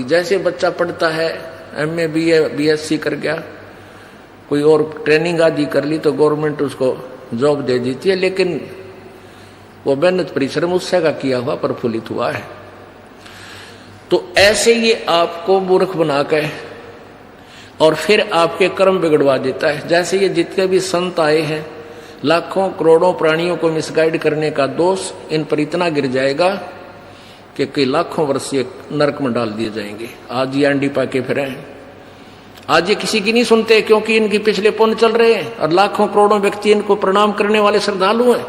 जैसे बच्चा पढ़ता है, MA BA BSc कर गया, कोई और ट्रेनिंग आदि कर ली तो गवर्नमेंट उसको जॉब दे देती है, लेकिन वो मेहनत परिश्रम उससे का किया हुआ प्रफुल्लित हुआ है। तो ऐसे ये आपको मूर्ख बनाकर और फिर आपके कर्म बिगड़वा देता है। जैसे ये जितने भी संत आए हैं, लाखों करोड़ों प्राणियों को मिसगाइड करने का दोष इन पर इतना गिर जाएगा कि कई लाखों वर्ष ये नरक में डाल दिए जाएंगे। आज ये अंडी पाके फिरे हैं, आज ये किसी की नहीं सुनते क्योंकि इनकी पिछले पुण्य चल रहे हैं और लाखों करोड़ों व्यक्ति इनको प्रणाम करने वाले श्रद्धालु हैं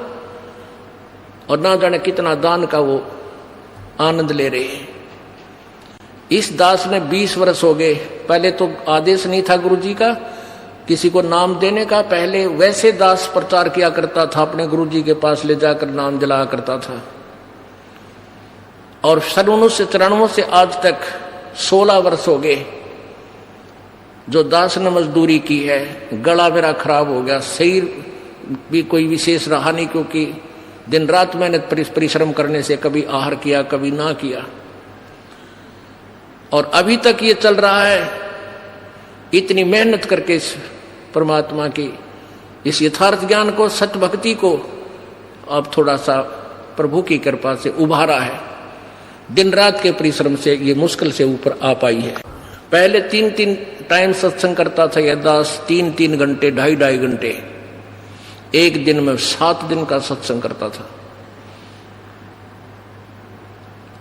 और ना जाने कितना दान का वो आनंद ले रहे हैं। इस दास ने 20 वर्ष हो गए, पहले तो आदेश नहीं था गुरुजी का किसी को नाम देने का, पहले वैसे दास प्रचार किया करता था, अपने गुरुजी के पास ले जाकर नाम दिलाया करता था। और सन 1994 से आज तक 16 वर्ष हो गए जो दास ने मजदूरी की है। गला मेरा खराब हो गया, शरीर भी कोई विशेष रहा नहीं, क्योंकि दिन रात मेहनत परिश्रम करने से कभी आहार किया कभी ना किया, और अभी तक ये चल रहा है। इतनी मेहनत करके इस परमात्मा की इस यथार्थ ज्ञान को, सत्य भक्ति को अब थोड़ा सा प्रभु की कृपा से उभारा है। दिन रात के परिश्रम से ये मुश्किल से ऊपर आ पाई है। पहले 3-3 टाइम सत्संग करता था यह दास, 3-3 घंटे 2.5 घंटे, एक दिन में 7 दिन का सत्संग करता था।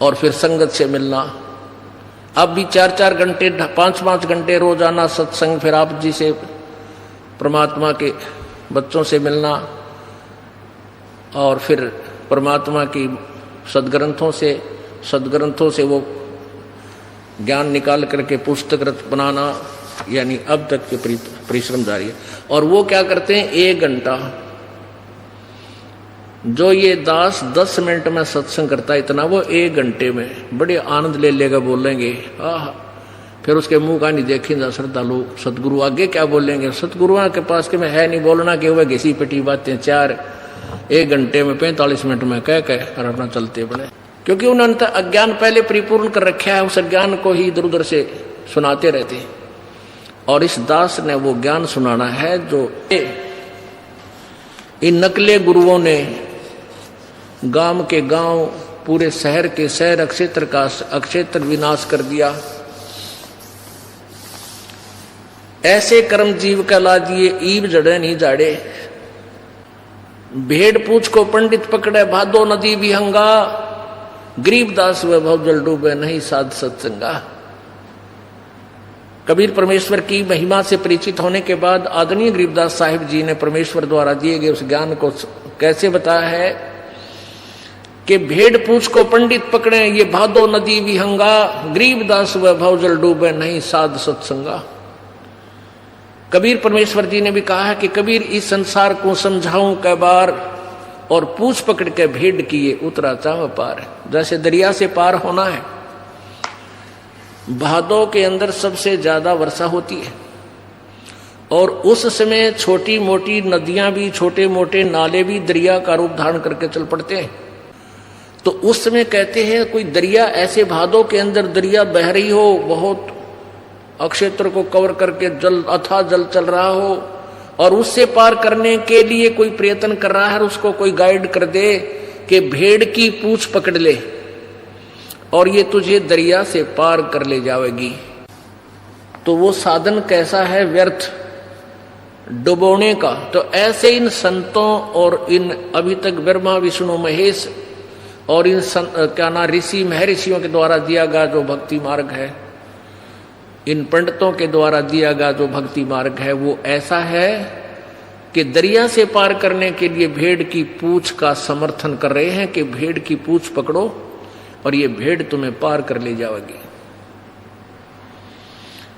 और फिर संगत से मिलना, अब भी 4-4 घंटे 5-5 घंटे रोजाना सत्संग, फिर आप जी से परमात्मा के बच्चों से मिलना, और फिर परमात्मा की सदग्रंथों से वो ज्ञान निकाल करके पुस्तक बनाना, यानी अब तक के परिश्रम जारी है। और वो क्या करते हैं, 1 घंटा जो ये दास 10 मिनट में सत्संग करता है, इतना वो 1 घंटे में बड़े आनंद ले लेगा बोलेंगे। फिर उसके मुंह का नहीं देखेंगे श्रद्धालु, सतगुरु आगे क्या बोलेंगे। सतगुरुओं के पास के में है नहीं बोलना कि वह घिसी पिटी बातें 1 घंटे में 45 मिनट में कह और अपना चलते बने, क्योंकि उन्होंने अज्ञान पहले परिपूर्ण कर रखा है, उस अज्ञान को ही इधर उधर से सुनाते रहते हैं। और इस दास ने वो ज्ञान सुनाना है जो इन नकले गुरुओं ने गांव के गांव, पूरे शहर के शहर, अक्षेत्र का अक्षेत्र विनाश कर दिया। ऐसे कर्म जीव कहला दिए, ईब जड़े नहीं जाड़े। भेड़ पूछ को पंडित पकड़े, भादो नदी विहंगा। गरीबदास व भव जल डूबे, नहीं साध सत्संगा। कबीर परमेश्वर की महिमा से परिचित होने के बाद आदरणीय गरीबदास साहिब जी ने परमेश्वर द्वारा दिए गए उस ज्ञान को कैसे बताया है कि भेड़ पूछ को पंडित पकड़े, ये भादो नदी विहंगा। गरीबदास व भव जल डूबे, नहीं साध सत्संगा। कबीर परमेश्वर जी ने भी कहा है कि कबीर इस संसार को समझाऊं कै बार, और पूछ पकड़ के भेड़ किए उतरा चाव पार। जैसे दरिया से पार होना है, भादों के अंदर सबसे ज्यादा वर्षा होती है, और उस समय छोटी मोटी नदियां भी, छोटे मोटे नाले भी दरिया का रूप धारण करके चल पड़ते हैं। तो उस समय कहते हैं कोई दरिया ऐसे भादों के अंदर दरिया बह रही हो, बहुत अक्षेत्र को कवर करके जल अथाह जल चल रहा हो, और उससे पार करने के लिए कोई प्रयत्न कर रहा है, उसको कोई गाइड कर दे कि भेड़ की पूंछ पकड़ ले और ये तुझे दरिया से पार कर ले जाएगी। तो वो साधन कैसा है, व्यर्थ डुबोने का। तो ऐसे इन संतों और इन अभी तक ब्रह्मा विष्णु महेश और इन क्या ना ऋषि महर्षियों के द्वारा दिया गया जो भक्ति मार्ग है, इन पंडितों के द्वारा दिया गया जो भक्ति मार्ग है, वो ऐसा है कि दरिया से पार करने के लिए भेड़ की पूंछ का समर्थन कर रहे हैं कि भेड़ की पूंछ पकड़ो और ये भेड़ तुम्हें पार कर ले जाएगी।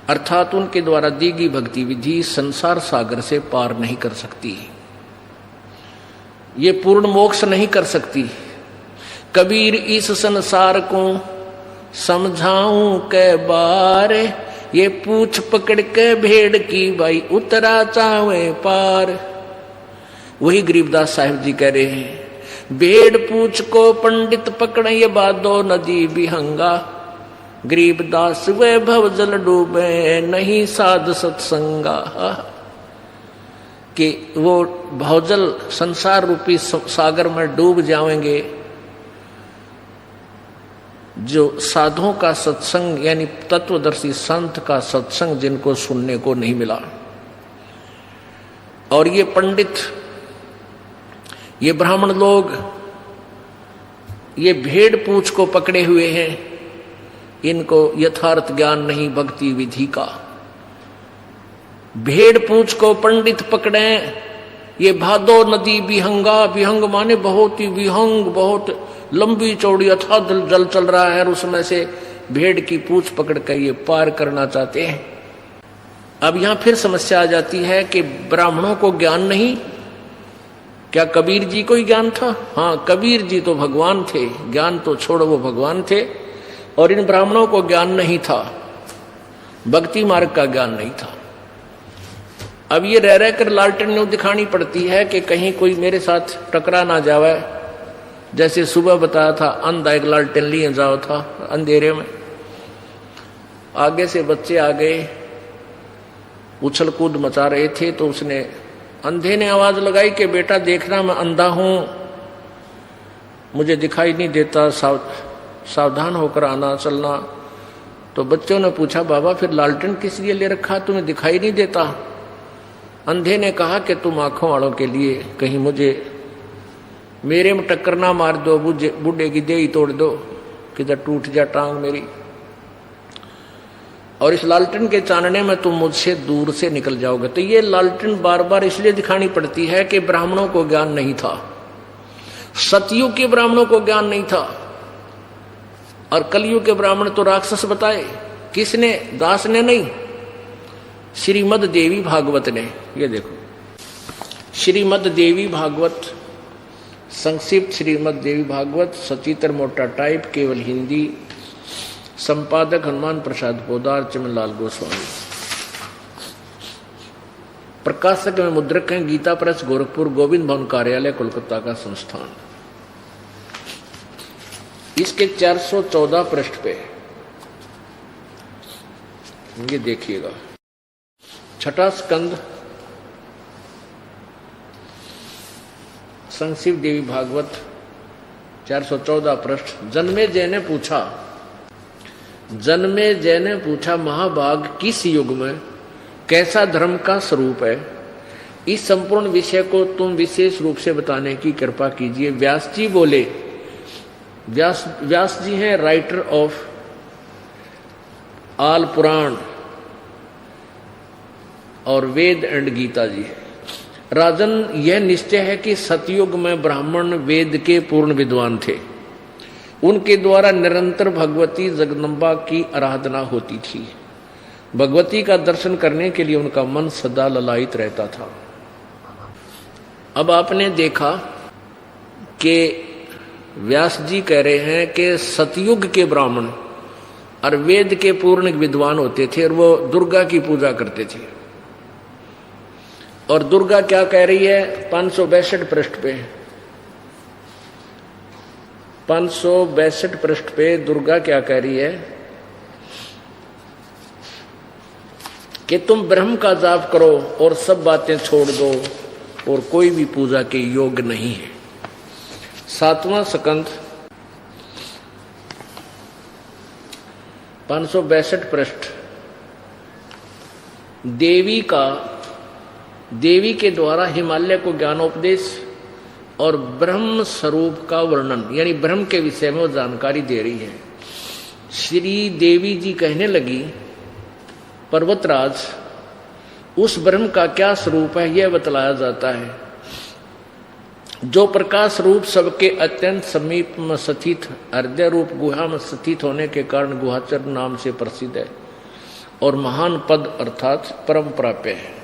अर्थात उनके द्वारा दी गई भक्ति विधि संसार सागर से पार नहीं कर सकती, ये पूर्ण मोक्ष नहीं कर सकती। कबीर इस संसार को समझाऊं कै बार, ये पूछ पकड़ के भेड़ की भाई उतरा चावे पार। वही गरीबदास साहिब जी कह रहे हैं, भेड़ पूछ को पंडित पकड़े, ये भादो नदी विहंगा। गरीबदास वैभव जल डूबे नहीं साध सत्संगा, कि वो भवजल संसार रूपी सागर में डूब जाएंगे जो साधुओं का सत्संग यानी तत्वदर्शी संत का सत्संग जिनको सुनने को नहीं मिला। और ये पंडित, ये ब्राह्मण लोग ये भेड़ पूंछ को पकड़े हुए हैं, इनको यथार्थ ज्ञान नहीं भक्ति विधि का। भेड़ पूंछ को पंडित पकड़े, ये भादो नदी विहंगा, विहंग माने बहुत ही विहंग, बहुत लंबी चौड़ी अथाह जल चल रहा है और उसमें से भेड़ की पूंछ पकड़ कर ये पार करना चाहते हैं। अब यहां फिर समस्या आ जाती है कि ब्राह्मणों को ज्ञान नहीं, क्या कबीर जी को ही ज्ञान था? हाँ, कबीर जी तो भगवान थे, ज्ञान तो छोड़ो वो भगवान थे, और इन ब्राह्मणों को ज्ञान नहीं था, भक्ति मार्ग का ज्ञान नहीं था। अब ये रह रहकर लालटेन न्यू दिखानी पड़ती है कि कहीं कोई मेरे साथ टकरा ना जावे। जैसे सुबह बताया था, अंधा एक लालटेन लिए जाओ था अंधेरे में, आगे से बच्चे आ गए, उछल कूद मचा रहे थे, तो उसने अंधे ने आवाज लगाई कि बेटा देखना मैं अंधा हूं, मुझे दिखाई नहीं देता, सावधान होकर आना चलना। तो बच्चों ने पूछा, बाबा फिर लालटेन किस लिए ले रखा, तुम्हें दिखाई नहीं देता? अंधे ने कहा कि तुम आंखों वालों के लिए, कहीं मुझे मेरे में टक्कर ना मार दो, बूढ़े की देही तोड़ दो, किधर टूट जा टांग मेरी, और इस लालटेन के चानने में तुम मुझसे दूर से निकल जाओगे। तो ये लालटेन बार बार इसलिए दिखानी पड़ती है कि ब्राह्मणों को ज्ञान नहीं था, सतयुग के ब्राह्मणों को ज्ञान नहीं था, और कलयुग के ब्राह्मण तो राक्षस बताए। किसने? दास ने नहीं, श्रीमद देवी भागवत ने। ये देखो श्रीमद देवी भागवत, संक्षिप्त श्रीमद देवी भागवत, सचित्र मोटा टाइप, केवल हिंदी, संपादक हनुमान प्रसाद पोदार, चमनलाल गोस्वामी, प्रकाशक में मुद्रक हैं गीता प्रेस, गोरखपुर, गोविंद भवन कार्यालय, कोलकाता का संस्थान। इसके 414 पृष्ठ पे ये देखिएगा, छठा स्कंद, संक्षिप्त देवी भागवत, 414 पृष्ठ। जन्मेजय ने पूछा, महाभाग किस युग में कैसा धर्म का स्वरूप है? इस संपूर्ण विषय को तुम विशेष रूप से बताने की कृपा कीजिए। व्यास जी बोले, व्यास जी हैं राइटर ऑफ आल पुराण और वेद एंड गीता जी। राजन, यह निश्चय है कि सतयुग में ब्राह्मण वेद के पूर्ण विद्वान थे, उनके द्वारा निरंतर भगवती जगदम्बा की आराधना होती थी। भगवती का दर्शन करने के लिए उनका मन सदा ललायित रहता था। अब आपने देखा कि व्यास जी कह रहे हैं कि सतयुग के ब्राह्मण और वेद के पूर्ण विद्वान होते थे और वो दुर्गा की पूजा करते थे। और दुर्गा क्या कह रही है? 562 पृष्ठ पे, 562 पृष्ठ पे दुर्गा क्या कह रही है कि तुम ब्रह्म का जाप करो और सब बातें छोड़ दो और कोई भी पूजा के योग्य नहीं है। 7वां स्कंद, 562 पृष्ठ। देवी के द्वारा हिमालय को ज्ञानोपदेश और ब्रह्म स्वरूप का वर्णन, यानी ब्रह्म के विषय में वो जानकारी दे रही है। श्री देवी जी कहने लगी, पर्वतराज, उस ब्रह्म का क्या स्वरूप है यह बतलाया जाता है, जो प्रकाश रूप सबके अत्यंत समीप में स्थित, हृदय रूप गुहा में स्थित होने के कारण गुहाचर नाम से प्रसिद्ध है और महान पद अर्थात परम प्राप्य है।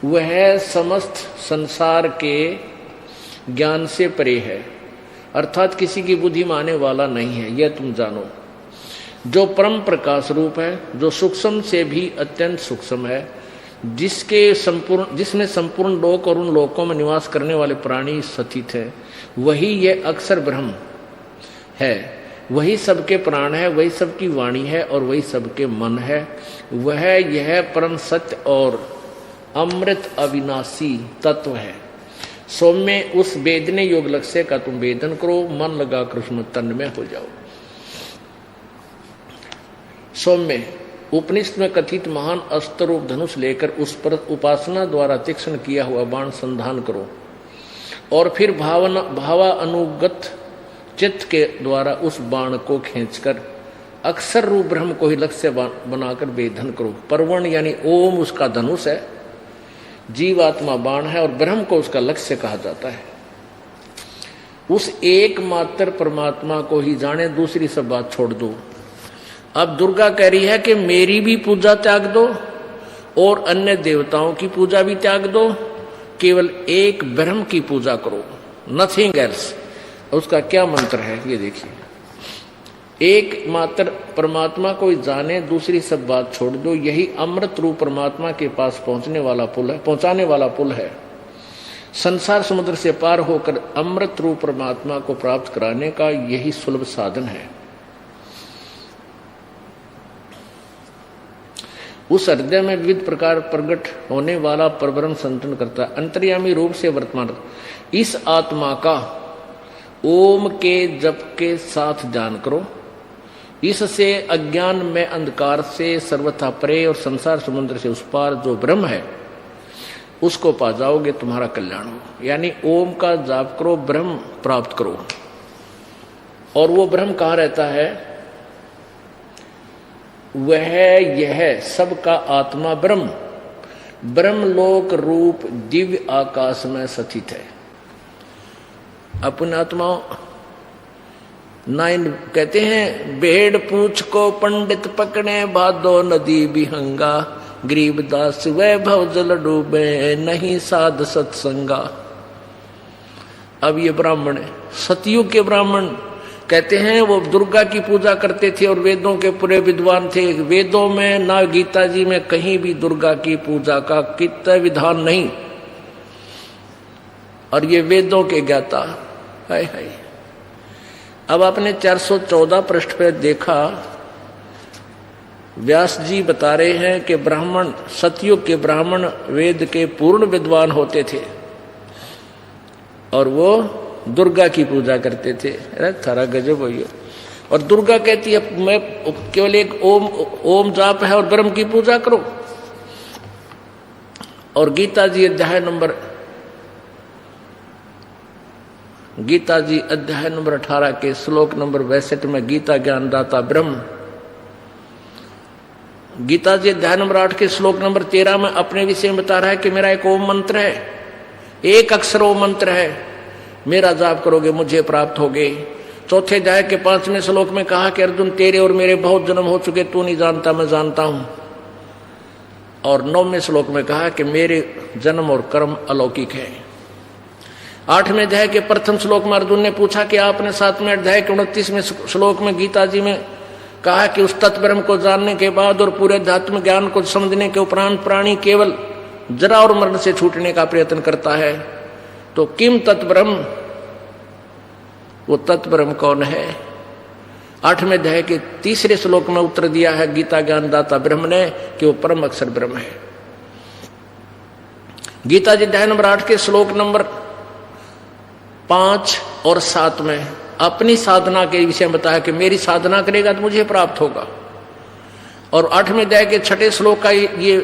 वह समस्त संसार के ज्ञान से परे है, अर्थात किसी की बुद्धि माने वाला नहीं है, यह तुम जानो। जो परम प्रकाश रूप है, जो सूक्ष्म से भी अत्यंत सूक्ष्म है, जिसमें संपूर्ण लोक और उन लोकों में निवास करने वाले प्राणी स्थित है, वही यह अक्षर ब्रह्म है। वही सबके प्राण है, वही सबकी वाणी है और वही सबके मन है। वह यह परम सत्य और अमृत अविनाशी तत्व है। सौम्य उस वेदने योग लक्ष्य का तुम वेदन करो, मन लगाकर उसमें तन्मय हो जाओ। सौम्य उपनिषद में कथित महान अस्त्र रूप धनुष लेकर उस पर उपासना द्वारा तीक्ष्ण किया हुआ बाण संधान करो और फिर भावानुगत चित्त के द्वारा उस बाण को खींचकर अक्षर रूप ब्रह्म को ही लक्ष्य बनाकर वेधन करो। परवण यानी ओम उसका धनुष है, जीवात्मा बाण है और ब्रह्म को उसका लक्ष्य कहा जाता है। उस एकमात्र परमात्मा को ही जाने, दूसरी सब बात छोड़ दो। अब दुर्गा कह रही है कि मेरी भी पूजा त्याग दो और अन्य देवताओं की पूजा भी त्याग दो, केवल एक ब्रह्म की पूजा करो, नथिंग एल्स। उसका क्या मंत्र है ये देखिए, एकमात्र परमात्मा को जाने, दूसरी सब बात छोड़ दो। यही अमृत रूप परमात्मा के पास पहुंचाने वाला पुल है। संसार समुद्र से पार होकर अमृत रूप परमात्मा को प्राप्त कराने का यही सुलभ साधन है। उस हृदय में विविध प्रकार प्रकट होने वाला परब्रह्म संतन करता है, अंतर्यामी रूप से वर्तमान। इस आत्मा का ओम के जप के साथ ध्यान करो। इससे अज्ञान में अंधकार से सर्वथा परे और संसार समुद्र से उस पार जो ब्रह्म है उसको पा जाओगे, तुम्हारा कल्याण हो। यानी ओम का जाप करो, ब्रह्म प्राप्त करो। और वो ब्रह्म कहाँ रहता है? वह यह सबका आत्मा ब्रह्म ब्रह्मलोक रूप दिव्य आकाश में स्थित है। अपने आत्मा नाइन कहते हैं, भेड़ पूछ को पंडित पकड़े, भादो नदी बिहंगा, गरीबदास वैभव जल डूबे, नहीं साध सत्संगा। अब ये ब्राह्मण है, सतयुग के ब्राह्मण कहते हैं, वो दुर्गा की पूजा करते थे और वेदों के पूरे विद्वान थे। वेदों में ना गीता जी में कहीं भी दुर्गा की पूजा का कितना विधान नहीं, और ये वेदों के ज्ञाता। हाय हाय। अब आपने 414 पृष्ठ पर देखा, व्यास जी बता रहे हैं कि ब्राह्मण, सतयुग के ब्राह्मण वेद के पूर्ण विद्वान होते थे और वो दुर्गा की पूजा करते थे। अरे थारा गजब हो। और दुर्गा कहती है मैं केवल एक ओम जाप है और ब्रह्म की पूजा करो। और गीता जी अध्याय नंबर 18 के श्लोक नंबर 62 में गीता ज्ञान दाता ब्रह्म, गीता जी अध्याय नंबर 8 के श्लोक नंबर 13 में अपने विषय में बता रहा है कि मेरा एक ओम मंत्र है, एक अक्षर ओम मंत्र है, मेरा जाप करोगे मुझे प्राप्त होगे। चौथे अध्याय के 5वें श्लोक में कहा कि अर्जुन तेरे और मेरे बहुत जन्म हो चुके, तू नहीं जानता मैं जानता हूं। और 9वें श्लोक में कहा कि मेरे जन्म और कर्म अलौकिक है। 8वें अध्याय के प्रथम श्लोक में अर्जुन ने पूछा कि आपने 7वें अध्याय के 29वें श्लोक में गीता जी में कहा कि उस तत्व ब्रह्म को जानने के बाद और पूरे अध्यात्म ज्ञान को समझने के उपरांत प्राणी केवल जरा और मरण से छूटने का प्रयत्न करता है, तो किम तत्व ब्रह्म, वो तत्व ब्रह्म कौन है? 8वें अध्याय के 3 श्लोक में उत्तर दिया है गीता ज्ञान दाता ब्रह्म ने कि वो परम अक्षर ब्रह्म है। गीता जी अध्याय नंबर 8 के श्लोक नंबर 5 और 7 में अपनी साधना के विषय में बताया कि मेरी साधना करेगा तो मुझे प्राप्त होगा। और 8वें अध्याय के 6 श्लोक का ये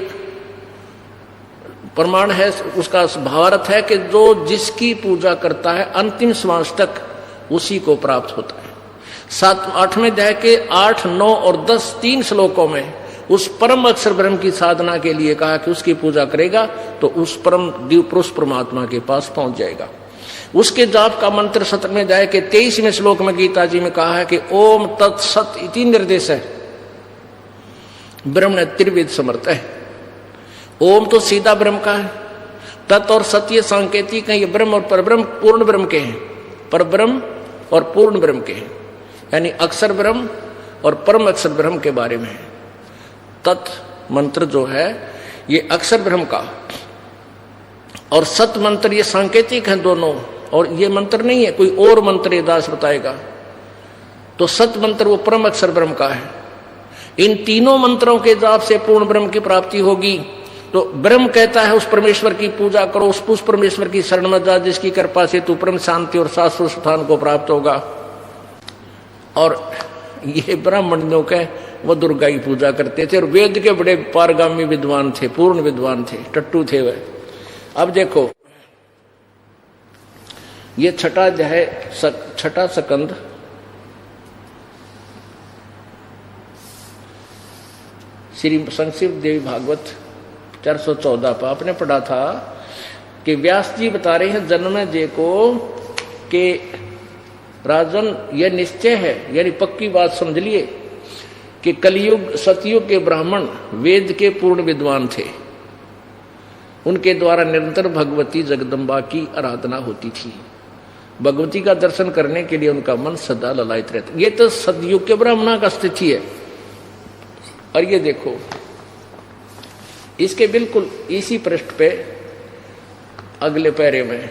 प्रमाण है, उसका भावार्थ है कि जो जिसकी पूजा करता है अंतिम श्वास तक उसी को प्राप्त होता है। 8वें अध्याय के 8, 9 और 10 3 श्लोकों में उस परम अक्षर ब्रह्म की साधना के लिए कहा कि उसकी पूजा करेगा तो उस परम दिव्य पुरुष परमात्मा के पास पहुंच जाएगा। उसके जाप का मंत्र 17वें अध्याय के 23वें श्लोक में गीता जी में कहा है कि ओम तत्सत इति निर्देश है। ब्रह्म ने त्रिविध समर्थ है। ओम तो सीधा ब्रह्म का है, तत् और सत्य सांकेतिक है। ये ब्रह्म और परब्रह्म पूर्ण ब्रह्म के हैं, परब्रह्म और पूर्ण ब्रह्म के हैं, यानी अक्षर ब्रह्म और परम अक्षर ब्रह्म के बारे में है। तत् मंत्र जो है ये अक्षर ब्रह्म का, और सत मंत्र ये सांकेतिक है दोनों, और ये मंत्र नहीं है कोई और मंत्र ये दास बताएगा। तो सत मंत्र वो परम अक्षर ब्रह्म का है। इन तीनों मंत्रों के जाप से पूर्ण ब्रह्म की प्राप्ति होगी। तो ब्रह्म कहता है उस परमेश्वर की पूजा करो, उस परमेश्वर की शरण में जा जिसकी कृपा से तू परम शांति और शाश्वत स्थान को प्राप्त होगा। और ये ब्राह्मण लोग है वो दुर्गा की पूजा करते थे और वेद के बड़े पारगामी विद्वान थे, पूर्ण विद्वान थे, टट्टू थे वह। अब देखो ये छठा जो है छठा स्कंद श्री संक्षिप्त देवी भागवत 414 पर आपने पढ़ा था कि व्यास जी बता रहे हैं जन्मेजय को कि राजन यह निश्चय है, यानी पक्की बात समझ लिए कि कलयुग सतयुग के ब्राह्मण वेद के पूर्ण विद्वान थे, उनके द्वारा निरंतर भगवती जगदम्बा की आराधना होती थी। भगवती का दर्शन करने के लिए उनका मन सदा ललायित रहता। ये तो सतयुग के ब्राह्मणों का स्थिति है। और ये देखो इसके बिल्कुल इसी पृष्ठ पे अगले पैरे में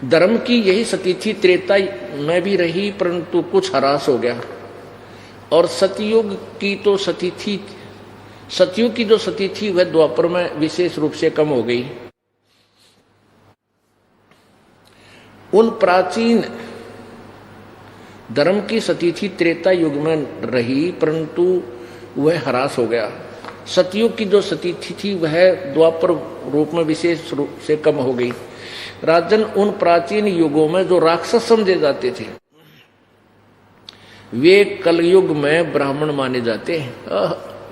धर्म की यही स्थिति त्रेता में भी रही परंतु कुछ ह्रास हो गया, और सतयुग की जो सती थी वह द्वापर में विशेष रूप से कम हो गई। उन प्राचीन धर्म की सती थी त्रेता युग में रही परंतु वह ह्रास हो गया। सतयुग की जो सती थी वह द्वापर रूप में विशेष रूप से कम हो गई। राजन उन प्राचीन युगों में जो राक्षस समझे जाते थे वे कलयुग में ब्राह्मण माने जाते हैं।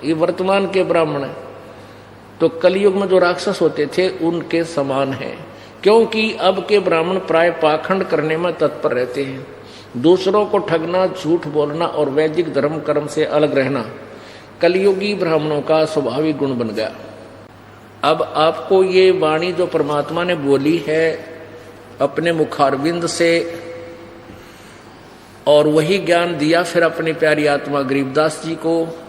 ये वर्तमान के ब्राह्मण है तो कलयुग में जो राक्षस होते थे उनके समान है, क्योंकि अब के ब्राह्मण प्राय पाखंड करने में तत्पर रहते हैं। दूसरों को ठगना, झूठ बोलना और वैदिक धर्म कर्म से अलग रहना कलयुगी ब्राह्मणों का स्वाभाविक गुण बन गया। अब आपको ये वाणी जो परमात्मा ने बोली है अपने मुखारविंद से और वही ज्ञान दिया फिर अपनी प्यारी आत्मा गरीबदास जी को,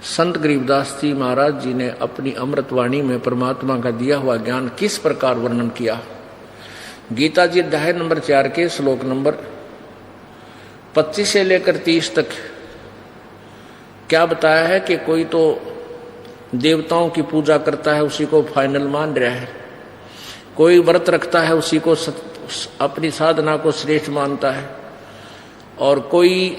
संत गरीबदास जी महाराज जी ने अपनी अमृतवाणी में परमात्मा का दिया हुआ ज्ञान किस प्रकार वर्णन किया। गीता जी अध्याय नंबर 4 के श्लोक नंबर 25 से लेकर 30 तक क्या बताया है कि कोई तो देवताओं की पूजा करता है उसी को फाइनल मान रहा है, कोई व्रत रखता है उसी को अपनी साधना को श्रेष्ठ मानता है, और कोई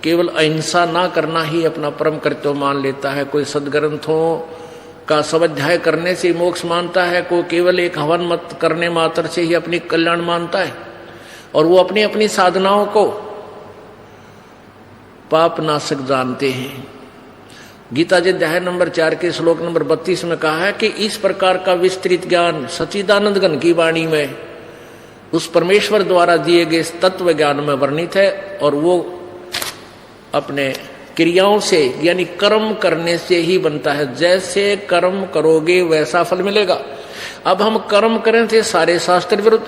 केवल अहिंसा ना करना ही अपना परम कर्तव्य मान लेता है, कोई सदग्रंथों का स्वाध्याय करने से मोक्ष मानता है, कोई केवल एक हवन मत करने मात्र से ही अपनी कल्याण मानता है, और वो अपनी अपनी साधनाओं को पाप नाशक जानते हैं। गीता जी अध्याय नंबर 4 के श्लोक नंबर 32 में कहा है कि इस प्रकार का विस्तृत ज्ञान सच्चिदानंद घन की वाणी में उस परमेश्वर द्वारा दिए गए तत्व ज्ञान में वर्णित है, और वो अपने क्रियाओं से यानी कर्म करने से ही बनता है। जैसे कर्म करोगे वैसा फल मिलेगा। अब हम कर्म करें थे सारे शास्त्र विरुद्ध,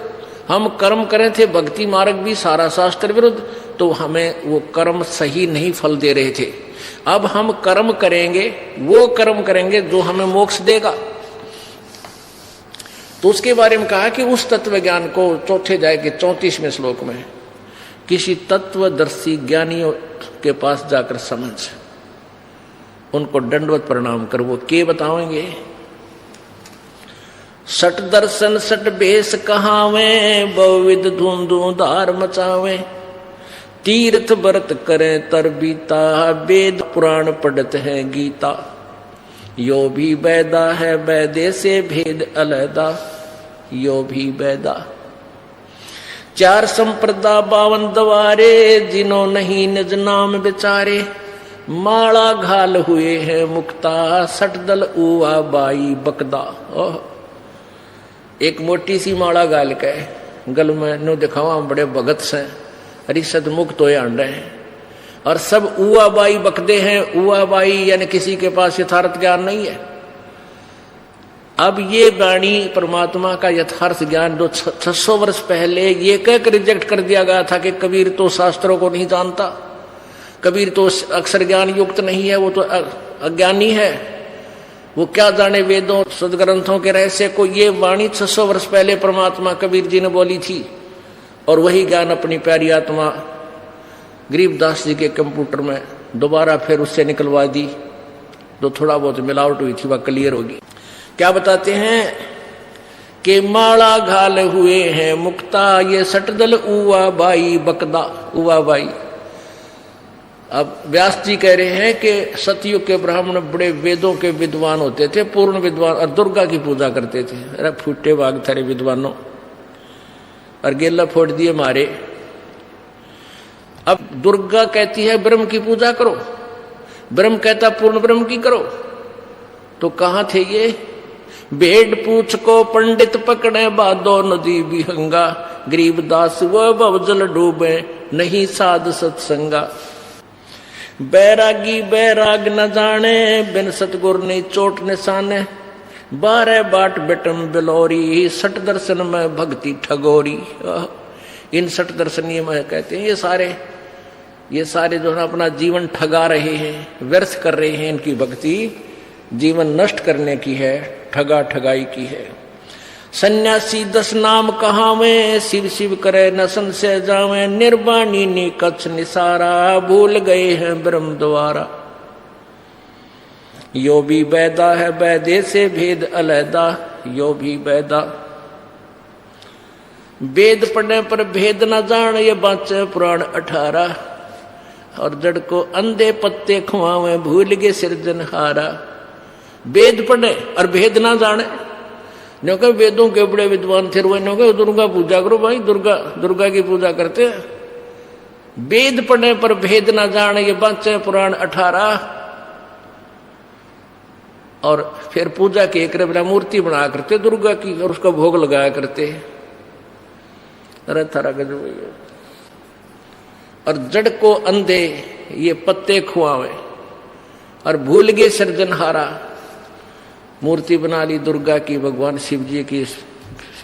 हम कर्म करें थे भक्ति मार्ग भी सारा शास्त्र विरुद्ध, तो हमें वो कर्म सही नहीं फल दे रहे थे। अब हम कर्म करेंगे, वो कर्म करेंगे जो हमें मोक्ष देगा। तो उसके बारे में कहा कि उस तत्व ज्ञान को चौथे अध्याय के 34वें श्लोक में किसी तत्वदर्शी ज्ञानियों के पास जाकर समझ, उनको दंडवत प्रणाम कर। वो के बताएंगे, सट दर्शन सट बेस कहावे, बहुविध धूमधार मचावे, तीर्थ व्रत करें तर बीता, वेद पुराण पढ़त है गीता, यो भी वैदा है वैदे से भेद अलहदा, यो भी वैदा। 4 संप्रदा 52 द्वारे, जिन्हों नहीं निज नाम बिचारे, माला घाल हुए हैं मुक्ता, सट दल उआ बाई बकदा। एक मोटी सी माला गाल के गल में नो दिखावा बड़े भगत से हरिषद मुक्त हो आन रहे हैं, और सब उआ बाई बकदे हैं। उआ बाई यानी किसी के पास यथार्थ ज्ञान नहीं है। अब ये वाणी परमात्मा का यथार्थ ज्ञान जो 600 वर्ष पहले ये कहकर रिजेक्ट कर दिया गया था कि कबीर तो शास्त्रों को नहीं जानता, कबीर तो अक्षर ज्ञान युक्त नहीं है, वो तो अज्ञानी है, वो क्या जाने वेदों सदग्रंथों के रहस्य को। ये वाणी 600 वर्ष पहले परमात्मा कबीर जी ने बोली थी, और वही ज्ञान अपनी प्यारी आत्मा गरीबदास जी के कंप्यूटर में दोबारा फिर उससे निकलवा दी, जो थोड़ा बहुत मिलावट हुई थी वह क्लियर होगी। क्या बताते हैं कि माला घाल हुए हैं मुक्ता, ये सटदल उवा बाई बकदा, उवा बाई। अब व्यास जी कह रहे हैं कि सतयुग के ब्राह्मण बड़े वेदों के विद्वान होते थे, पूर्ण विद्वान, और दुर्गा की पूजा करते थे। अरे फूटे बाग थारे विद्वानों, और गेला फोड़ दिए मारे। अब दुर्गा कहती है ब्रह्म की पूजा करो, ब्रह्म कहता पूर्ण ब्रह्म की करो। तो कहां थे ये? भेड़ पूछ को पंडित पकड़े बादो नदी बिहंगा, गरीबदास वह भवजल डूबे नहीं साध सत्संगा। बैरागी बैराग न जाने, बिन सतगुर ने चोट निशाने, 12 बाट बेटम बिलोरी, सट दर्शन में भक्ति ठगोरी। इन सट दर्शनीय में कहते हैं ये सारे जो है अपना जीवन ठगा रहे हैं, व्यर्थ कर रहे हैं। इनकी भक्ति जीवन नष्ट करने की है, ठगा ठगाई की है। सन्यासी 10 नाम कहावे, शिव शिव करे न संशय जावे, निर्वाणी नी कच्छ निसारा, भूल गए हैं ब्रह्म द्वारा। यो भी बैदा है बैदे से भेद अलैदा, यो भी बैदा। वेद पढ़ने पर भेद न जान, ये बाँचे पुराण 18। और जड़ को अंधे पत्ते खुआवे, भूल गए सिरजनहारा। वेद पढ़े और भेद ना जाने, नो वेदों के बड़े विद्वान थे, नो दुर्गा पूजा करो भाई, दुर्गा की पूजा करते हैं। वेद पढ़ने पर भेद ना जाने, ये बाँचे पुराण 18। और फिर पूजा की एक मूर्ति बना करते दुर्गा की, और उसका भोग लगाया करते। अरे थारा गजब। और जड़ को अंधे ये पत्ते खुआवे, और भूल गए सृजनहारा। मूर्ति बना ली दुर्गा की, भगवान शिव जी की,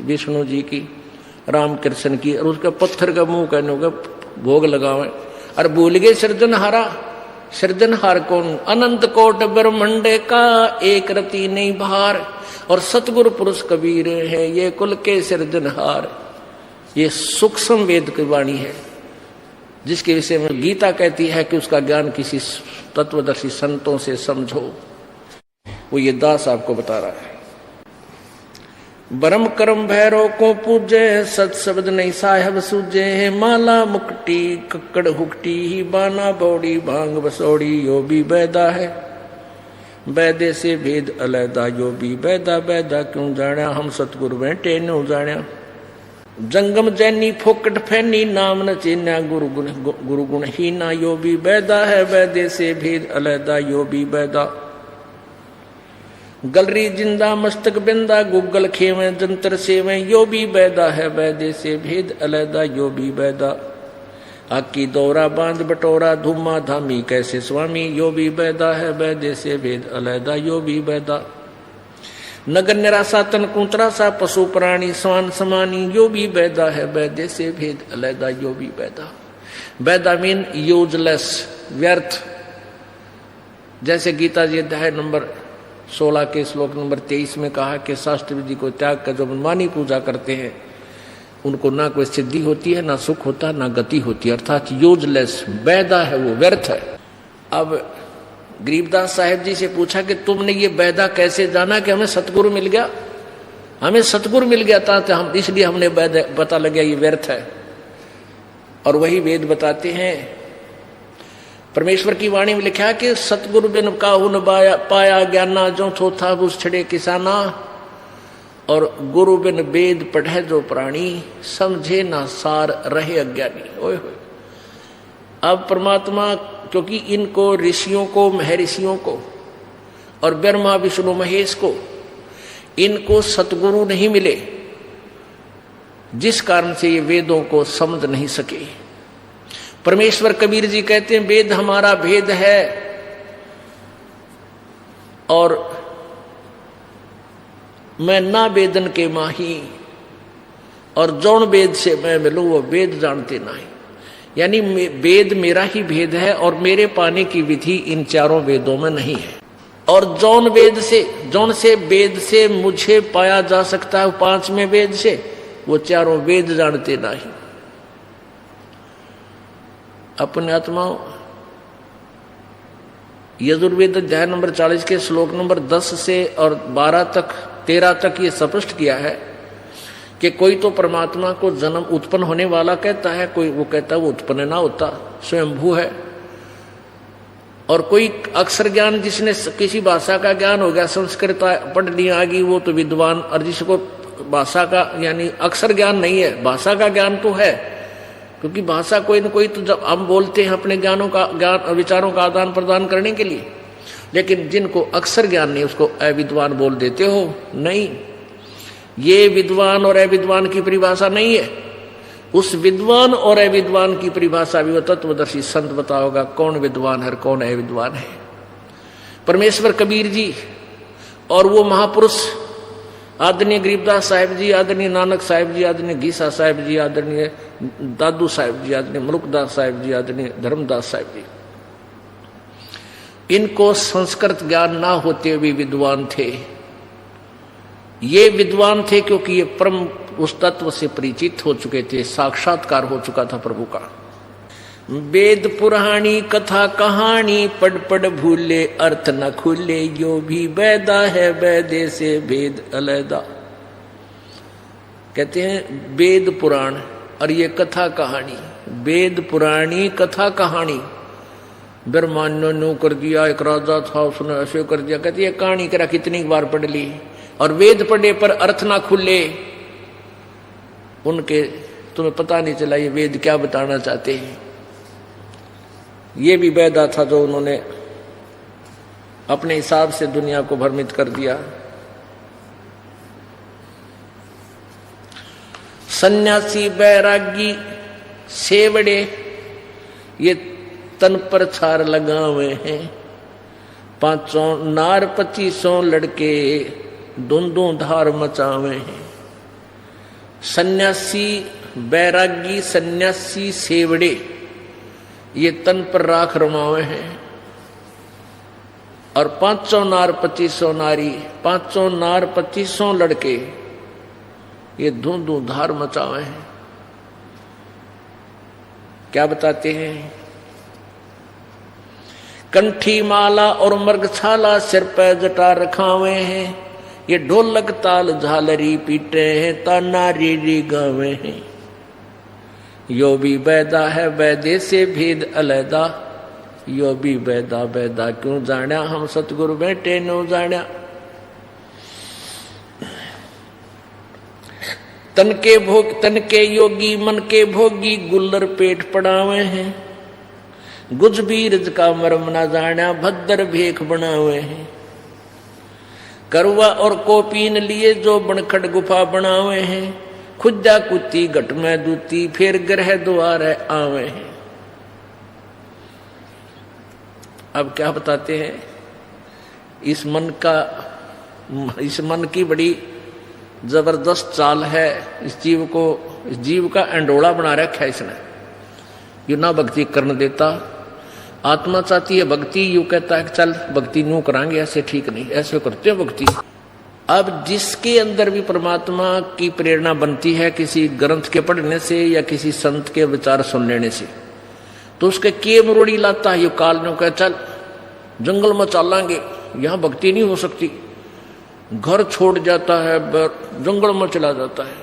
विष्णु जी की, राम कृष्ण की, और उसका पत्थर का मुंह कहने का भोग लगावे, और भूल गए सृजनहारा। सृजनहार कौन? अनंत कोट ब्रह्मंडे का एक रति नहीं भार, और सतगुरु पुरुष कबीर है ये कुल के सृजनहार। ये सूक्ष्म वेद की वाणी है, जिसके विषय में गीता कहती है कि उसका ज्ञान किसी तत्वदर्शी संतों से समझो। वो ये दास आपको बता रहा है। ब्रह्म कर्म भैरव को पूजे, सत शब्द नहीं साहेब सूझे, माला मुक्टी कक्कड़ हुक्टी ही, बाना बौड़ी भांग बसौड़ी, यो भी बैदा है बैदे से भेद अलैदा, यो भी बैदा। बैदा क्यों जाना हम सतगुरु बैठे न्यू जाना। जंगम जैनी फोकट फैनी, नाम न चेना गुरु गुण ही ना, यो भी बैदा है बैदे से भेद अलैदा, यो भी बैदा। गलरी जिंदा मस्तक बिंदा, गुग्गल खेवे जंतर सेवे, यो भी बैदा है बैदे से भेद अलैदा, यो भी बैदा। आकी दौरा बांध बटोरा, धूमा धामी कैसे स्वामी, यो भी बैदा है बैदे से भेद अलैदा, यो भी बैदा। नगर निराशा तन कुंतरा सा, पशु प्राणी स्वान समानी, यो भी बैदा है बैदे से भेद अलैदा, यो भी बैदा। बैदा मीन यूजलेस, व्यर्थ। जैसे गीता जी अध्याय नंबर 16 के श्लोक नंबर 23 में कहा कि शास्त्र विधि को त्याग कर जो मनमानी पूजा करते हैं, उनको ना कोई सिद्धि होती है, ना सुख होता, ना गति होती है, अर्थात यूजलेस, बैदा है, वो व्यर्थ है। अब गरीबदास साहेब जी से पूछा कि तुमने ये बैदा कैसे जाना कि हमें सतगुरु मिल गया? हमें सतगुरु मिल गया था, तो हम इसलिए हमने बैदा पता लग गया ये व्यर्थ है। और वही वेद बताते हैं, परमेश्वर की वाणी में लिखा कि सतगुरु बिन काहू न पाया ज्ञाना, जो थोथा उस छड़े किसाना, और गुरु बिन वेद पढ़े जो प्राणी, समझे ना सार रहे अज्ञानी। ओए होए। अब परमात्मा, क्योंकि इनको ऋषियों को, महर्षियों को और ब्रह्मा विष्णु महेश को, इनको सतगुरु नहीं मिले, जिस कारण से ये वेदों को समझ नहीं सके। परमेश्वर कबीर जी कहते हैं वेद हमारा भेद है, और मैं ना वेदन के माही, और जौन वेद से मैं मिलूं वो वेद जानते नहीं। यानी वेद मेरा ही भेद है, और मेरे पाने की विधि इन चारों वेदों में नहीं है। और जौन से वेद से मुझे पाया जा सकता है 5वें वेद से, वो चारों वेद जानते नहीं। अपने आत्माओं, यजुर्वेद अध्याय नंबर 40 के श्लोक नंबर 10 से और 12 तक 13 तक ये स्पष्ट किया है कि कोई तो परमात्मा को जन्म उत्पन्न होने वाला कहता है, कोई वो कहता है वो उत्पन्न ना होता, स्वयंभू है। और कोई अक्षर ज्ञान, जिसने किसी भाषा का ज्ञान हो गया, संस्कृत पढ़ लिया आ गई, वो तो विद्वान। और जिसको भाषा का यानी अक्षर ज्ञान नहीं है, भाषा का ज्ञान तो है, क्योंकि भाषा कोई न कोई तो जब हम बोलते हैं अपने ज्ञानों का ज्ञान विचारों का आदान प्रदान करने के लिए, लेकिन जिनको अक्षर ज्ञान नहीं उसको अविद्वान बोल देते हो। नहीं, ये विद्वान और अविद्वान की परिभाषा नहीं है। उस विद्वान और अविद्वान की परिभाषा भी वो तत्वदर्शी संत बताओगा कौन विद्वान है और कौन अविद्वान है। परमेश्वर कबीर जी और वो महापुरुष आदरणीय गरीबदास साहिब जी, आदरणीय नानक साहिब जी, आदरणीय गीसा साहिब जी, आदरणीय दादू साहिब जी, आदरणीय मलुकदास साहिब जी, आदरणीय धर्मदास साहिब जी, इनको संस्कृत ज्ञान ना होते हुए विद्वान थे। ये विद्वान थे क्योंकि ये परम उस तत्व से परिचित हो चुके थे, साक्षात्कार हो चुका था प्रभु का। वेद पुराणी कथा कहानी पढ़ पढ़ भूले अर्थ न खुले, यो भी वैदा है वैदे से भेद अलैदा। कहते हैं वेद पुराण और ये कथा कहानी, वेद पुराणी कथा कहानी। ब्रह्मांड ने कर दिया, एक राजा था उसने ऐसे कर दिया। कहती है कहानी करा कितनी बार पढ़ ली, और वेद पढ़े पर अर्थ ना खुले, उनके तुम्हें पता नहीं चला ये वेद क्या बताना चाहते हैं। ये भी वैदा था जो उन्होंने अपने हिसाब से दुनिया को भ्रमित कर दिया। सन्यासी बैरागी सेवड़े ये तन पर छार लगावे हैं, 500 नार 2500 लड़के दोंदों धार मचावे हैं। सन्यासी बैरागी सन्यासी सेवड़े ये तन पर राख रमावे हैं, और 500 नार 2500 नारी, 500 नार 2500 लड़के ये धूं धार मचावे हैं। क्या बताते हैं? कंठी माला और मृगछाला सिर पे जटा रखावे हैं, ये ढोलक ताल झालरी पीटे हैं, ताना रीरी गावे हैं। यो भी वैदा है वैदे से भेद अलैदा, यो भी वैदा वैदा क्यों जाण्या, हम सतगुरु बैठे नो जाण्या। तन के योगी मन के भोगी, गुल्लर पेट पड़ावे हैं, गुज बीरज का मर्म ना जाण्या, भद्दर भेख बनावे हैं। करवा और कोपीन लिए जो बनखड़ गुफा बनावे हैं, खुजा कुत्ती घट में दूती, फिर ग्रह द्वार आवे हैं। अब क्या बताते हैं? इस मन की बड़ी जबरदस्त चाल है। इस जीव का अंडोला बना रखा है इसने। यू ना भक्ति करने देता, आत्मा चाहती है भक्ति, यू कहता है चल भक्ति न्यू करांगे, ऐसे ठीक नहीं, ऐसे करते हो भक्ति। अब जिसके अंदर भी परमात्मा की प्रेरणा बनती है किसी ग्रंथ के पढ़ने से या किसी संत के विचार सुन लेने से, तो उसके के मरोड़ी लाता है, ये काल में कह चल जंगल में चलांगे, यहाँ भक्ति नहीं हो सकती। घर छोड़ जाता है, जंगल में चला जाता है।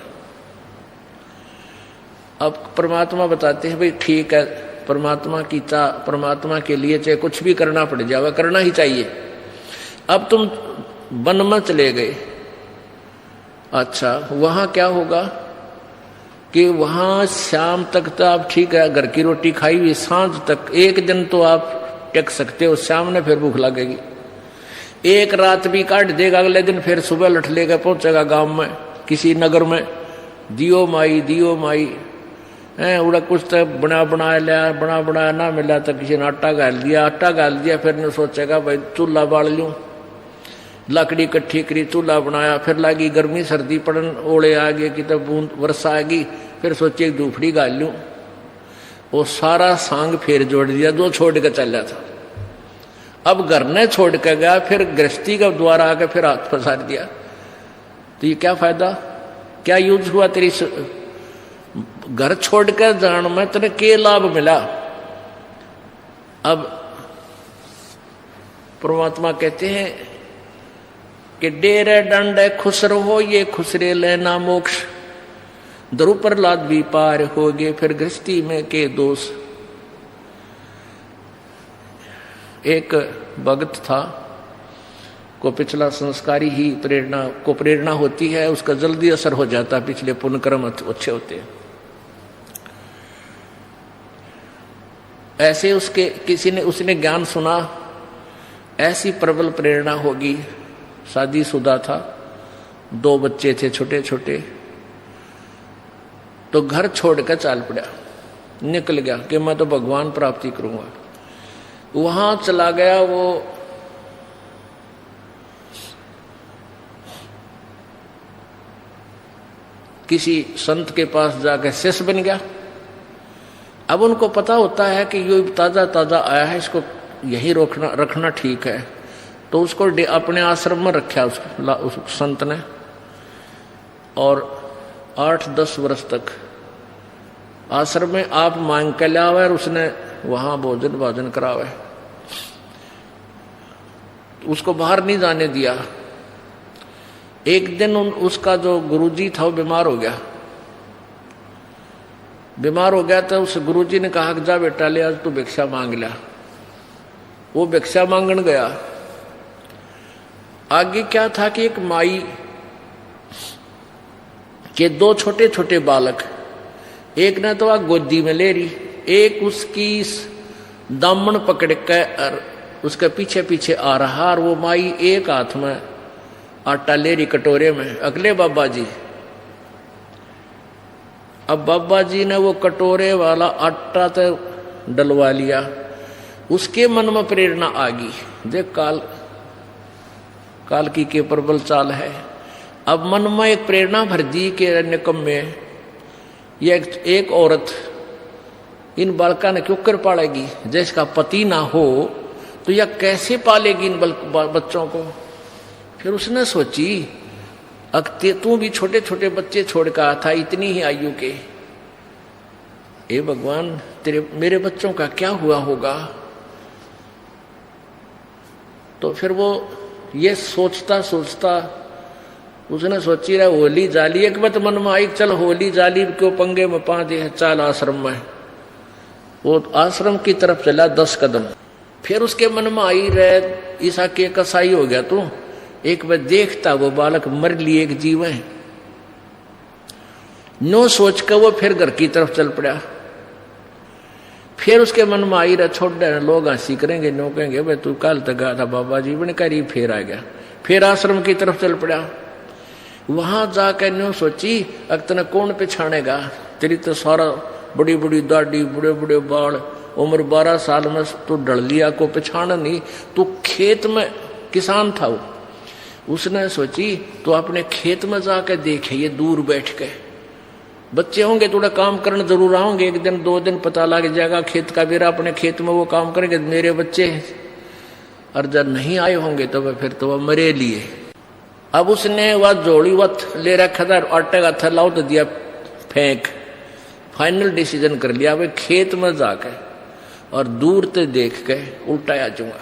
अब परमात्मा बताते हैं भाई ठीक है, परमात्मा के लिए चाहे कुछ भी करना पड़ जाए, करना ही चाहिए। अब तुम वन में चले गए, अच्छा वहां क्या होगा कि वहां शाम तक तो आप ठीक है घर की रोटी खाई हुई, सांझ तक एक दिन तो आप टेक सकते हो, शाम ने फिर भूख लगेगी। एक रात भी काट देगा, अगले दिन फिर सुबह लठ लेकर पहुंचेगा गांव में किसी नगर में, दियो माई है उड़ा कुछ तो बना लिया ना मिला तो किसी ने आटा गाल दिया, फिर ने सोचेगा भाई चूल्हा बाल लूं, लकड़ी इकट्ठी करी, चूल्हा बनाया, फिर लगी गर्मी सर्दी पड़न, ओले आ गए कि तब बूंद वर्षा आ गई, फिर सोचे धूपड़ी गाल लूं। वो सारा सांग फिर जोड़ दिया, जो छोड़ के चल था। अब घर ने छोड़ के गया, फिर गृहस्थी का द्वारा आकर फिर हाथ फंसा दिया, तो ये क्या फायदा, क्या यूज हुआ? तेरी घर छोड़ कर जान में तेरे के लाभ मिला? अब परमात्मा कहते हैं कि डेरे दंड खुश रहो ये खुसरे लेना मोक्ष, ध्रुव प्रहलाद भी पार हो गए फिर गृहस्थी में के दोष। एक भक्त था को पिछला संस्कारी ही प्रेरणा होती है, उसका जल्दी असर हो जाता है, पिछले पुण्य कर्म अच्छे होते हैं। ऐसे उसने ज्ञान सुना, ऐसी प्रबल प्रेरणा होगी। शादीशुदा था, 2 बच्चे थे छोटे छोटे, तो घर छोड़कर चाल पड़ा, निकल गया कि मैं तो भगवान प्राप्ति करूंगा। वहां चला गया, वो किसी संत के पास जाकर शिष्य बन गया। अब उनको पता होता है कि ये ताजा ताजा आया है, इसको यही रखना ठीक है, तो उसको अपने आश्रम में रखा उस संत ने, और 8-10 वर्ष तक आश्रम में आप मांग के लावे और उसने वहां भोजन करावे, उसको बाहर नहीं जाने दिया। एक दिन उसका जो गुरुजी था वो बीमार हो गया तो उस गुरुजी ने कहा कि जा बेटा ले आज तू भिक्षा मांग लिया। वो भिक्षा मांगने गया। आगे क्या था कि एक माई के 2 छोटे छोटे बालक, एक ने तो गोदी में ले रही, एक उसकी दामन पकड़ कर उसके पीछे पीछे आ रहा, और वो माई एक हाथ में आटा ले रही कटोरे में, अगले बाबा जी। अब बाबा जी ने वो कटोरे वाला आटा तो डलवा लिया, उसके मन में प्रेरणा आ गई, देख काल की के प्रबल चाल है। अब मन में एक प्रेरणा भर दी कि निकम में ये एक औरत इन बालका ने क्यों कर पालेगी, जिसका पति ना हो तो यह कैसे पालेगी इन बच्चों को। फिर उसने सोची अक्ते तू भी छोटे छोटे बच्चे छोड़ कर आया था इतनी ही आयु के, ए भगवान मेरे बच्चों का क्या हुआ होगा। तो फिर वो ये सोचता उसने सोची रहा होली जाली, एक बात मन में आई, चल होली जाली क्यों पंगे में पा दे, चाल आश्रम में। वो आश्रम की तरफ चला 10 कदम। फिर उसके मन में आई रहे ईसा के कसाई हो गया तू, एक बार देखता वो बालक मर लिए एक जीव है, नो सोच कर वो फिर घर की तरफ चल पड़ा। फिर उसके मन में आई रहा छोड़ दे, लोग हंसी करेंगे, नो कहेंगे भाई तू कल तक गया था बाबा जी बन करी, फिर आ गया। फिर आश्रम की तरफ चल पड़ा। वहां जाकर नो सोची अब तना कौन पछाणेगा, तेरी तो सारा बड़ी बड़ी दाढ़ी बड़े बड़े बाल, उम्र 12 साल में तू डर लिया, को पछाण नहीं, तू खेत में किसान था वो। उसने सोची तो अपने खेत में जाकर देखे, ये दूर बैठ के बच्चे होंगे थोड़ा काम करने जरूर आओगे, 1 दिन 2 दिन पता लग जाएगा खेत का बेरा, अपने खेत में वो काम करेंगे मेरे बच्चे, और जब नहीं आए होंगे तो फिर तो वह मरे लिए। अब उसने वह जोड़ी वत ले रखा था, आटे का थैला तो दिया फेंक, फाइनल डिसीजन कर लिया भाई खेत में जाकर और दूर से देख के उल्टा आ जाऊंगा।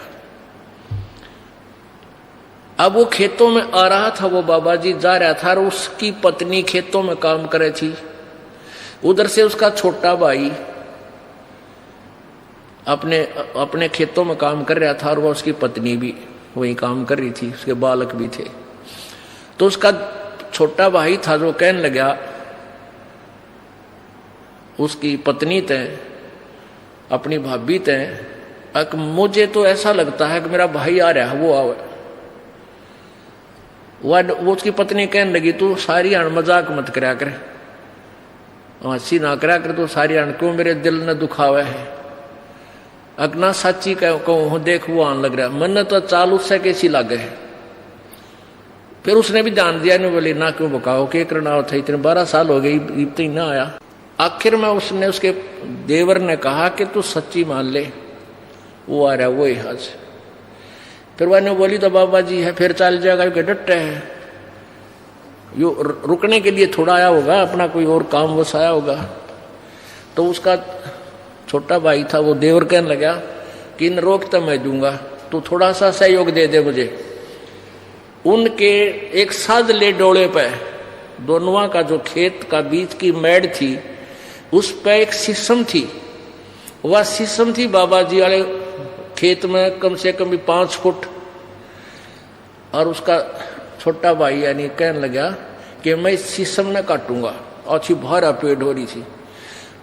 अब वो खेतों में आ रहा था, वो बाबा जी जा रहा था और उसकी पत्नी खेतों में काम करे थी। उधर से उसका छोटा भाई अपने खेतों में काम कर रहा था और वो उसकी पत्नी भी वही काम कर रही थी, उसके बालक भी थे। तो उसका छोटा भाई था जो कहने लगा उसकी पत्नी तय, अपनी भाभी तय, मुझे तो ऐसा लगता है कि मेरा भाई आ रहा है, वो आवे। वो उसकी पत्नी कहने लगी तू सारी आन मजाक मत करया करे, हंसी ना करा कर, तो सारी आन क्यों मेरे दिल ने दुखावे है। अगना सच्ची कहूं देख वो आन लग रहा, मन तो चाल उससे कैसी लागे है। फिर उसने भी ध्यान दिया, नहीं बोली ना क्यों बकाओ के करना था, इतने 12 साल हो गए इब तो ना आया। आखिर में उसने उसके देवर ने कहा कि तू सच्ची मान ले वो आ रहा वो यहाँ से। फिर वह ने बोली तो बाबा जी है, फिर चल जाएगा, डटे है, यो रुकने के लिए थोड़ा आया होगा, अपना कोई और काम बस आया होगा। तो उसका छोटा भाई था वो देवर कहने लगा कि न रोक तो मैं दूंगा, तू थोड़ा सा सहयोग दे दे मुझे। उनके एक साजले डोले पे दोनों का जो खेत का बीच की मैड थी उस पे एक शीशम थी। वह शीशम थी बाबा जी वाले खेत में कम से कम भी 5 फुट। और उसका छोटा भाई यानी कहने लगा कि मैं इस शीशम ने काटूंगा। अच्छी भारा पेड़ हो रही थी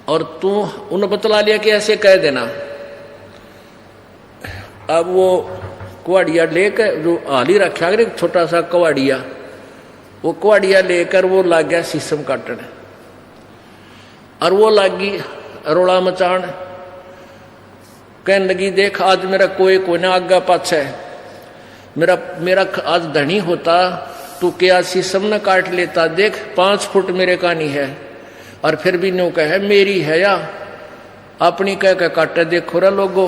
और तू उन्हें बतला लिया कि ऐसे कह देना। अब वो कुआड़िया लेकर जो हाली रखा एक छोटा सा कुआड़िया, वो कुआड़िया लेकर वो लाग गया शीशम काटने। और वो लागी रोला मचान, कहने लगी देख आज मेरा कोई ना आगा पाछे, मेरा आज धनी होता तू क्या शीशम न काट लेता। देख 5 फुट मेरे कानी है और फिर भी न्यू कहे मेरी है या अपनी कह के काटे देखो रे लोगो।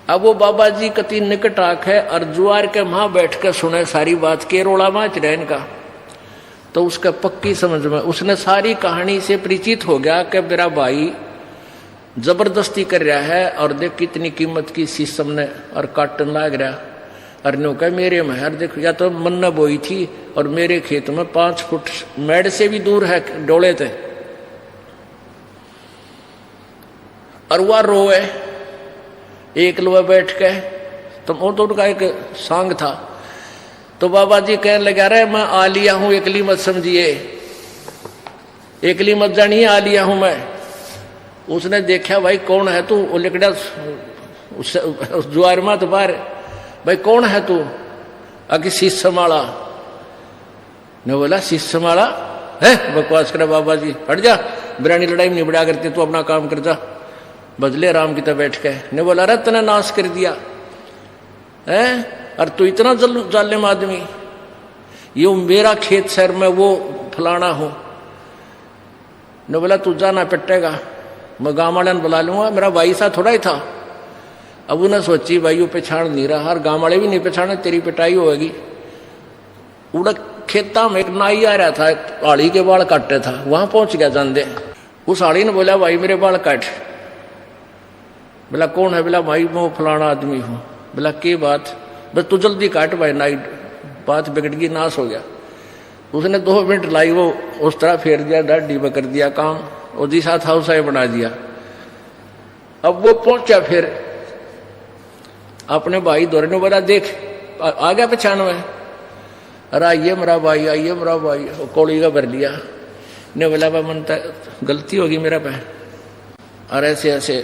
अब वो बाबा जी कति निकट आंख है और जुआर के वहां बैठ कर सुने सारी बात के रोला माच रहे इनका। तो उसका पक्की समझ में उसने सारी कहानी से परिचित हो गया कि मेरा भाई जबरदस्ती कर रहा है और देख कितनी कीमत की शीशम ने और काटन लाग रहा। और न्यू कह मेरे में यार देख या तो मन न बोई थी और मेरे खेत में 5 फुट मेड़ से भी दूर है डोले थे। और वह रोए एक लोग बैठ के, तो वो तो उनका एक सांग था। तो बाबा जी कहने लगा रहे मैं आ लिया हूं, एकली मत समझिए, एकली मत जानिए, आ लिया हूं मैं। उसने देखा भाई कौन है तू, वो लिखड़ा उस जुआर मत बाहर, भाई कौन है तू? आगे शीशमाला ने बोला शीशमाला है, बकवास करे बाबा जी, हट जा, बिरानी लड़ाई में नहीं बढ़ा करते, तू अपना काम कर जा। बदले राम की तरह बैठ के ने बोला रे तने नाश कर दिया है, और तू इतना जालिम आदमी, ये मेरा खेत शहर में वो फलाना हूं। ने बोला तू जाना पिटेगा, मैं गाँव वाले ने बुला लूंगा, मेरा भाई सा थोड़ा ही था। अब उन्हें सोची भाई वो पहचान नहीं रहा, हर गाँव वाले भी नहीं पहचाने, तेरी पिटाई होगी। उड़ा खेता में एक नाई आ रहा था, आड़ी के बाल काटते था, वहां पहुंच गया जानदे। उस आड़ी ने बोला भाई मेरे बाल काट। बोला कौन है? बोला भाई मैं फलाना आदमी हूं। बोला की बात? बस तू जल्दी काट भाई, नाई बात बिगड़ गई, नाश हो गया। उसने 2 मिनट लाई, वो उस तरह फेर दिया, डाढ़ी में कर दिया काम, और जिसा था उसा बना दिया। अब वो पहुंचा फिर अपने भाई दौरे ने, बोला देख आ गया पहचान में? अरे आइए मेरा भाई, आइए मेरा भाई, कोड़ी का भर लिया। ने बोला भाई मन गलती होगी मेरा पे। और ऐसे ऐसे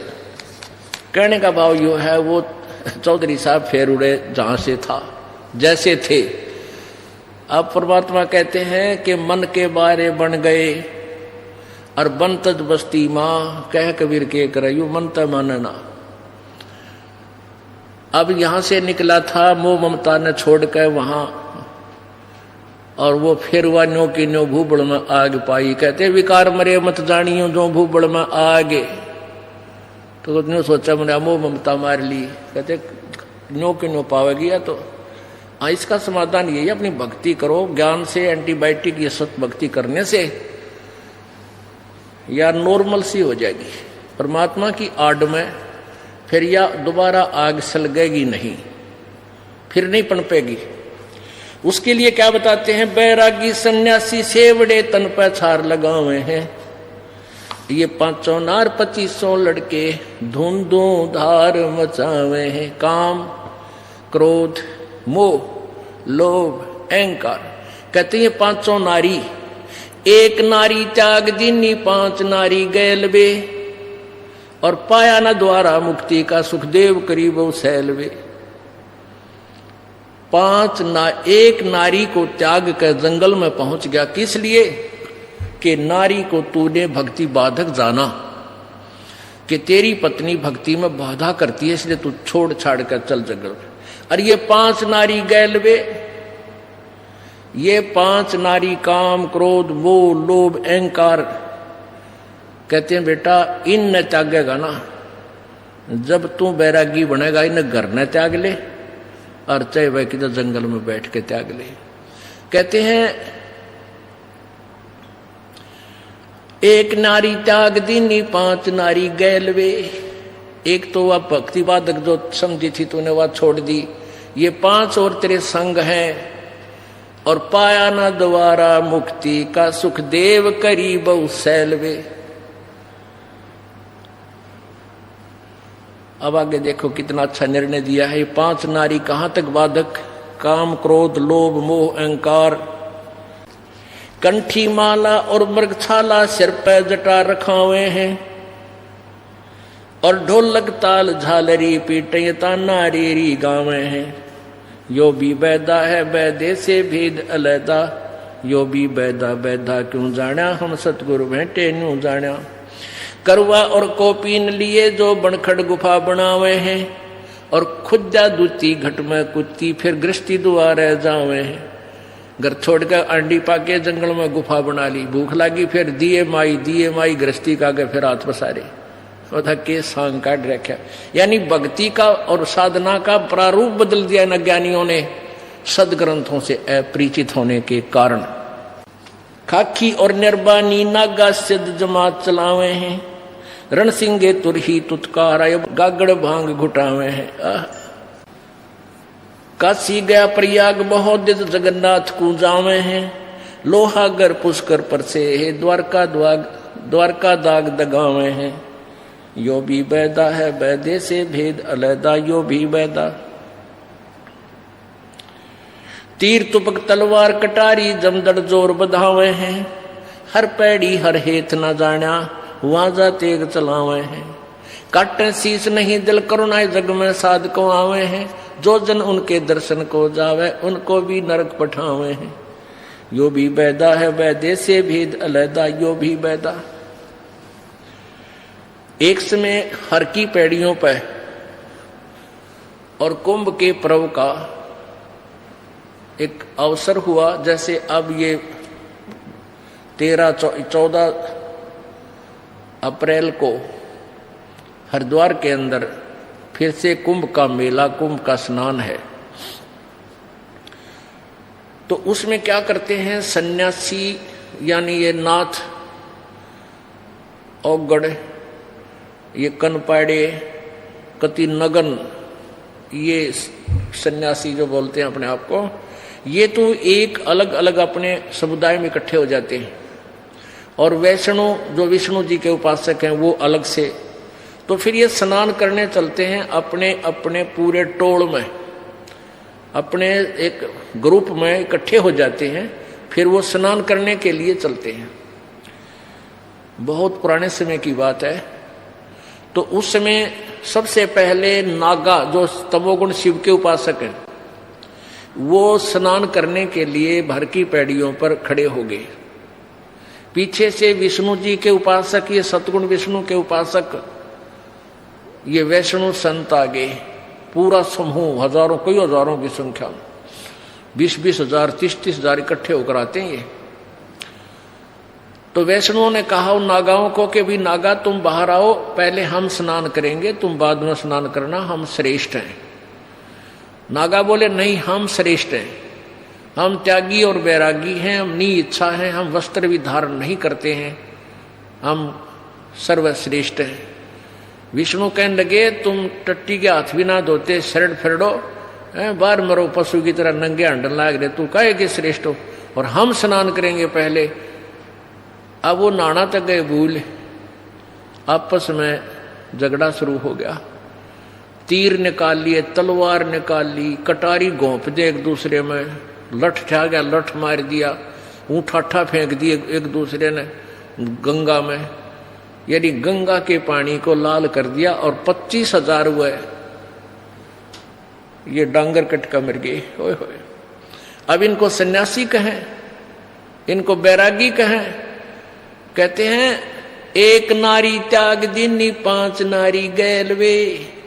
कहने का भाव यो है, वो चौधरी साहब फेर उड़े जहां से था जैसे थे। अब परमात्मा कहते हैं कि मन के बारे बन गए और बनतज बस्ती माँ, कह कबीर के करयू मन त मानना। अब यहां से निकला था मोह ममता ने छोड़ कर वहां, और वो फिर हुआ न्यो की न्यो भूबड़ में आग पाई। कहते विकार मरे मत जानियो जो भूबड़ में आगे। तो न्यो सोचा मैंने मोह ममता मार ली, कहते न्यो की न्यो पावेगी। या तो इसका समाधान यही, अपनी भक्ति करो ज्ञान से, एंटीबायोटिक ये सत भक्ति करने से या नॉर्मल सी हो जाएगी परमात्मा की आड़ में। फिर या दोबारा आग सलगेगी नहीं, फिर नहीं पनपेगी। उसके लिए क्या बताते हैं, बैरागी सन्यासी सेवड़े तन पर छार लगावे हैं। ये 500 नार 2500 लड़के धुंधों धार मचावे हैं। काम क्रोध मोह लोभ अहंकार, कहते हैं 500 नारी, एक नारी त्याग दीनी 5 नारी गैल बे, और पाया न द्वारा मुक्ति का सुखदेव करीब सैलवे। 1 नारी को त्याग कर जंगल में पहुंच गया, किस लिए? कि नारी को तूने भक्ति बाधक जाना, कि तेरी पत्नी भक्ति में बाधा करती है, इसलिए तू छोड़ छाड़ कर चल जंगल में। और ये 5 नारी गैलवे, ये 5 नारी काम क्रोध मोह लोभ अहंकार, कहते हैं बेटा इन न त्यागेगा ना, जब तू बैरागी बनेगा इन घर न त्याग ले, और चाहे वह किधर जंगल में बैठ के त्याग ले। कहते हैं 1 नारी त्याग दीनी 5 नारी गैलवे, एक तो वह भक्तिवादक जो समझी थी तूने वह छोड़ दी, ये 5 और तेरे संग हैं, और पाया ना दोबारा मुक्ति का सुख देव करी बहु सैलवे। अब आगे देखो कितना अच्छा निर्णय दिया है। 5 नारी कहां तक बाधक? काम, क्रोध, लोभ, मोह, अहंकार, कंठी माला और मृगछाला सिर पे जटा रखावे हैं, और ढोलक ताल झालरी पीटे ताना री गावे हैं। यो भी बैदा है बैदे से भेद अलैदा, यो भी बैदा बैदा क्यों जाना, हम सतगुरु भेंटे न्यू जाना। करवा और कोपीन लिए जो बनखड़ गुफा बनावे हैं, और खुदा दूती घट में कुत्ती फिर गृहस्थी दुआरे जावे हैं। घर छोड़कर आंडी पाके जंगल में गुफा बना ली, भूख लगी फिर दिए माई गृहस्थी का गए फिर हाथ पसारे के सांग काट रखा। यानी भक्ति का और साधना का प्रारूप बदल दिया न ज्ञानियों ने सदग्रंथों से अपरिचित होने के कारण। खाकी और निर्बानी नागा सिद्ध जमात चलावे हैं, रण सिंगे तुरही तुतकार गागड़ भांग घुटावे हैं। काशी गया प्रयाग बहुत जगन्नाथ को जावे हैं, लोहागर पुष्कर पर से है द्वारका दाग दगावे हैं। यो भी बैदा है बैदे से भेद अलैदा, यो भी बैदा। तीर तुपक तलवार कटारी जमदड़ जोर बधावे हैं, हर पैड़ी हर हेत न जाना वाजा तेग चलावे हैं। काटे शीस नहीं दिल करुणाए जग में साध को आवे हैं, जो जन उनके दर्शन को जावे उनको भी नरक पठावे हैं। यो भी बैदा है बैदे से भेद अलैदा, यो भी बैदा। एक समय हर की पैड़ियों पर और कुंभ के पर्व का एक अवसर हुआ। जैसे अब ये 13-14 अप्रैल को हरिद्वार के अंदर फिर से कुंभ का मेला, कुंभ का स्नान है। तो उसमें क्या करते हैं सन्यासी, यानी ये नाथ औगड़, ये कनपाड़े, कति नगन, ये सन्यासी जो बोलते हैं अपने आप को, ये तो एक अलग अलग अपने समुदाय में इकट्ठे हो जाते हैं। और वैष्णव जो विष्णु जी के उपासक हैं वो अलग से। तो फिर ये स्नान करने चलते हैं अपने अपने पूरे टोल में, अपने एक ग्रुप में इकट्ठे हो जाते हैं, फिर वो स्नान करने के लिए चलते हैं। बहुत पुराने समय की बात है। तो उस समय सबसे पहले नागा जो तमोगुण शिव के उपासक हैं वो स्नान करने के लिए भर की पैड़ियों पर खड़े हो गए। पीछे से विष्णु जी के उपासक, ये सतगुण विष्णु के उपासक, ये वैष्णव संत आ गए। पूरा समूह, हजारों, कई हजारों की संख्या में, 20-20 हजार, 30-30 हजार इकट्ठे होकर आते हैं ये। तो वैष्णवों ने कहा उन नागाओं को कि भी नागा तुम बाहर आओ, पहले हम स्नान करेंगे, तुम बाद में स्नान करना, हम श्रेष्ठ हैं। नागा बोले नहीं, हम श्रेष्ठ हैं, हम त्यागी और बैरागी हैं, हम नी इच्छा हैं, हम वस्त्र भी धारण नहीं करते हैं, हम सर्वश्रेष्ठ हैं। विष्णु कहने लगे तुम टट्टी के हाथ भी ना धोते, शरण फिरडो, बाहर मरो पशु की तरह नंगे हंडन लाग रहे, तू कहे कि श्रेष्ठ हो, और हम स्नान करेंगे पहले। अब वो नाना तक गए भूल, आपस में झगड़ा शुरू हो गया। तीर निकाल लिए, तलवार निकाल ली, कटारी घोंप दे एक दूसरे में, लठ छा गया, लठ मार दिया, ऊँठाठा फेंक दिए एक दूसरे ने गंगा में, यानी गंगा के पानी को लाल कर दिया। और 25,000 हुए, ये डांगर कटका मर गए। ओए होए। अब इनको सन्यासी कहें, इनको बैरागी कहें? कहते हैं एक नारी त्याग दीनी 5 नारी गैलवे,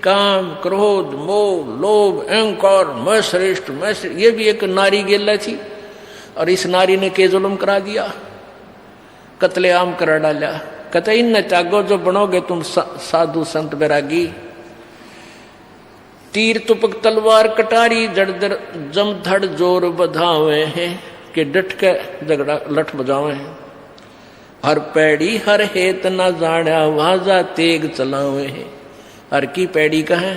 काम, क्रोध, मोह, लोभ, अहंकार, मैं श्रेष्ठ, मैं श्रेष्ठ। ये भी एक नारी गेला थी, और इस नारी ने के जुल्म करा दिया, कत्लेआम करा डाला। कहते इन न त्यागो जो बनोगे तुम साधु संत बैरागी। तीर तुपक तलवार कटारी जड़दर जमधड़ जोर बधावे हैं, कि डट के झगड़ा लठ बजावे हैं। हर पैड़ी हर हेत न जाना वाजा तेग चलावे हैं। हर की पैड़ी का है,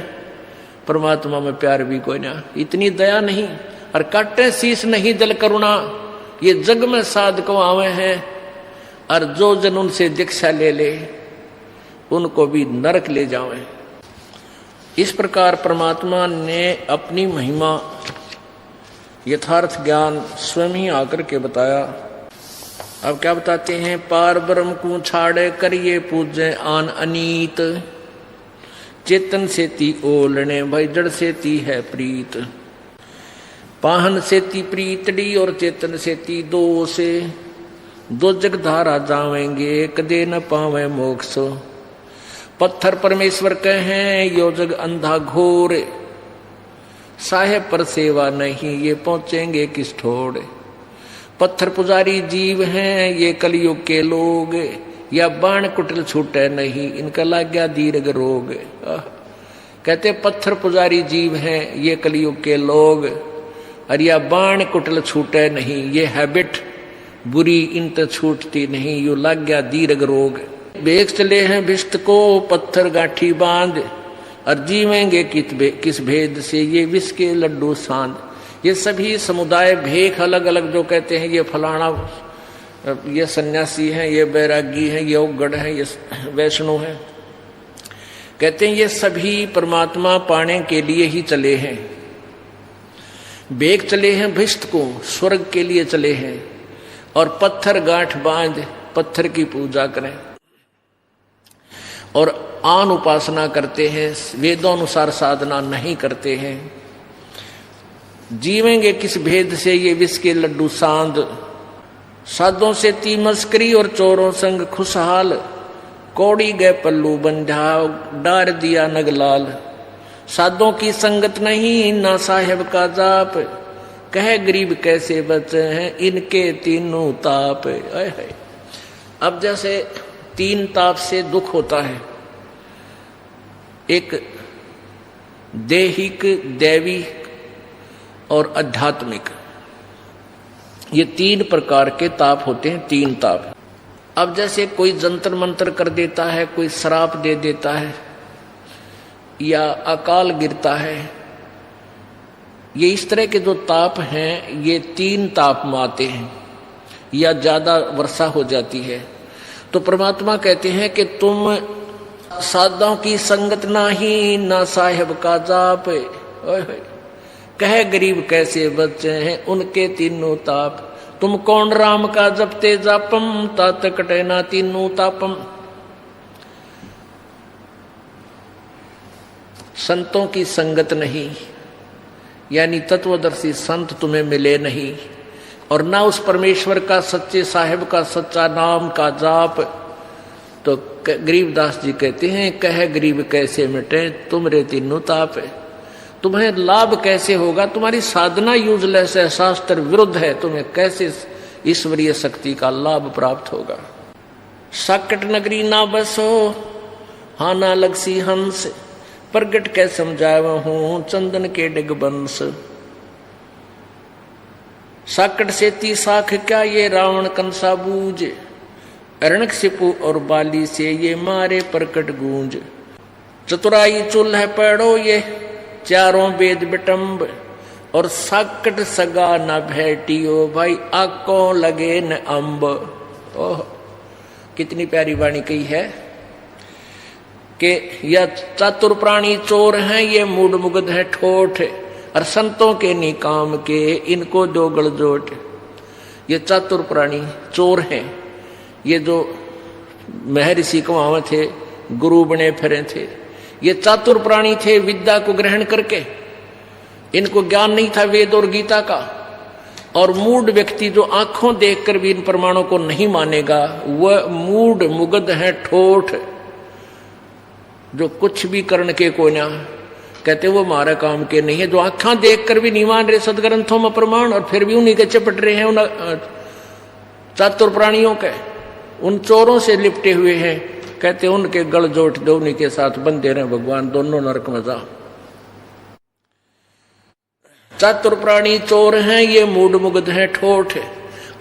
परमात्मा में प्यार भी कोई ना, इतनी दया नहीं। और काटे शीश नहीं जल करुणा, ये जग में साध को आवे हैं। और जो जन उनसे दीक्षा ले ले उनको भी नरक ले जावे। इस प्रकार परमात्मा ने अपनी महिमा यथार्थ ज्ञान स्वयं ही आकर के बताया। अब क्या बताते हैं, पार ब्रह्म को छाड़े करिए पूजे आन अनीत, चेतन से ती ओलने भाई जड़ से ती है प्रीत, पाहन से ती प्रीतड़ी और चेतन से ती दो से, दो जग धारा जावेंगे कदे न पावे मोक्ष, पत्थर परमेश्वर कहें यो जग अंधा घोर, साहेब पर सेवा नहीं ये पहुंचेंगे किस ठोड़, पत्थर पुजारी जीव हैं ये कलयुग के लोग, या बाण कुटिल छूटे नहीं इनका लग गया दीर्घ रोग। कहते पत्थर पुजारी जीव हैं ये कलयुग के लोग, और या बाण कुटिल छूटे नहीं, ये हैबिट बुरी इन तो छूटती नहीं, यू लग गया दीर्घ रोग। बेग चले हैं भिष्ट को पत्थर गाठी बांध, और जीवेंगे किस भेद से ये विष के लड्डू सांध। ये सभी समुदाय भेख अलग अलग जो कहते हैं ये फलाना, ये सन्यासी हैं, ये बैरागी हैं, ये उग्गड़ हैं, ये वैष्णव हैं, कहते हैं ये सभी परमात्मा पाने के लिए ही चले हैं। बेग चले हैं भिष्ट को, स्वर्ग के लिए चले हैं, और पत्थर गांठ बांध पत्थर की पूजा करें और आन उपासना करते हैं, वेदोनुसार साधना नहीं करते हैं। जीवेंगे किस भेद से ये विष के लड्डू सांद, साधों से ती मस्करी और चोरों संग खुशहाल, कौड़ी गए पल्लू बंधा डार दिया नगलाल, साधों की संगत नहीं ना साहेब का जाप, कहे गरीब कैसे बचे हैं इनके तीनों ताप। अब जैसे तीन ताप से दुख होता है, एक देहिक, दैविक और आध्यात्मिक, ये तीन प्रकार के ताप होते हैं, तीन ताप। अब जैसे कोई जंतर मंतर कर देता है, कोई श्राप दे देता है, या अकाल गिरता है, ये इस तरह के जो ताप हैं ये तीन ताप में आते हैं, या ज्यादा वर्षा हो जाती है। तो परमात्मा कहते हैं कि तुम साधुओं की संगत नाही ना साहेब का जाप, कहे गरीब कैसे बच्चे हैं उनके तीनों ताप, तुम कौन राम का जपते जापम तात कटे ना तीनों तापम। संतों की संगत नहीं, यानी तत्वदर्शी संत तुम्हें मिले नहीं, और ना उस परमेश्वर का सच्चे साहिब का सच्चा नाम का जाप। तो गरीबदास जी कहते हैं कहे गरीब कैसे मिटे तुमरे तीनों ताप, तुम्हें लाभ कैसे होगा, तुम्हारी साधना यूजलेस है, शास्त्र विरुद्ध है, तुम्हें कैसे ईश्वरीय शक्ति का लाभ प्राप्त होगा। साकट नगरी ना बसो हाँ ना लगसी हंस, प्रगट के समझाव हूं चंदन के डिगबंस, साकट से ती साख क्या ये रावण कंसा बूझ, अरणक सिपु और बाली से ये मारे प्रकट गूंज, चतुराई चुल है पैड़ो ये चारों वेद बिटम्ब, और साकट सगा न भेटियो भाई आकों लगे न अम्ब। ओह कितनी प्यारी वाणी कही है कि यह चातुर प्राणी चोर हैं ये मूड मुग्ध है ठोठ, और संतों के निकाम के इनको दो गलजोट। ये चातुर प्राणी चोर हैं, ये जो महर्षि कुमाव थे गुरु बने फिरे थे, ये चातुर प्राणी थे विद्या को ग्रहण करके, इनको ज्ञान नहीं था वेद और गीता का। और मूड व्यक्ति जो आंखों देखकर भी इन प्रमाणों को नहीं मानेगा वह मूड मुग्ध है ठोठ, जो कुछ भी करने के कोई ना कहते वो हमारा काम के नहीं है, जो आंखें देखकर भी नहीं मान रहे सदग्रंथों में प्रमाण, और फिर भी उन्हीं के चपट रहे हैं उन चातुर प्राणियों के, उन चोरों से लिपटे हुए हैं। कहते उनके गल जोट दो, उन्हीं के साथ बंदे रहे भगवान, दोनों नरक में जा। चातुर प्राणी चोर हैं ये मूड मुग्ध है ठोठ,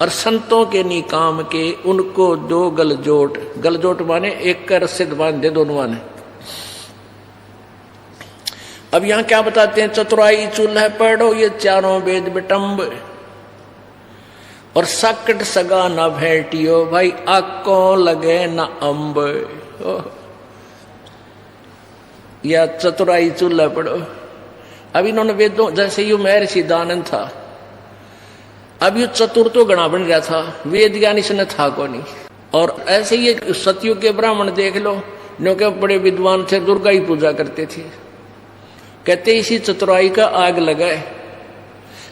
और संतों के निकाम के उनको दो गलजोट। गलजोट माने एक का रस्से बांध दे दोनों माने, अब यहां क्या बताते हैं, चतुराई चूल्हे पढ़ो ये चारों वेद बिटंब, और सकट सगा न भेटियो भाई आको लगे न अम्ब। या चतुराई चूल्हा पढ़ो। अब इन्होंने वेदों, जैसे यू महर्षि दानंद था, अब यू चतुर तो गणा बन गया था, वेद ज्ञान इसने था को नहीं। और ऐसे ही सतयुग के ब्राह्मण देख लो, जो के बड़े विद्वान थे, दुर्गा ही पूजा करते थे। कहते इसी चतुराई का आग लगाए।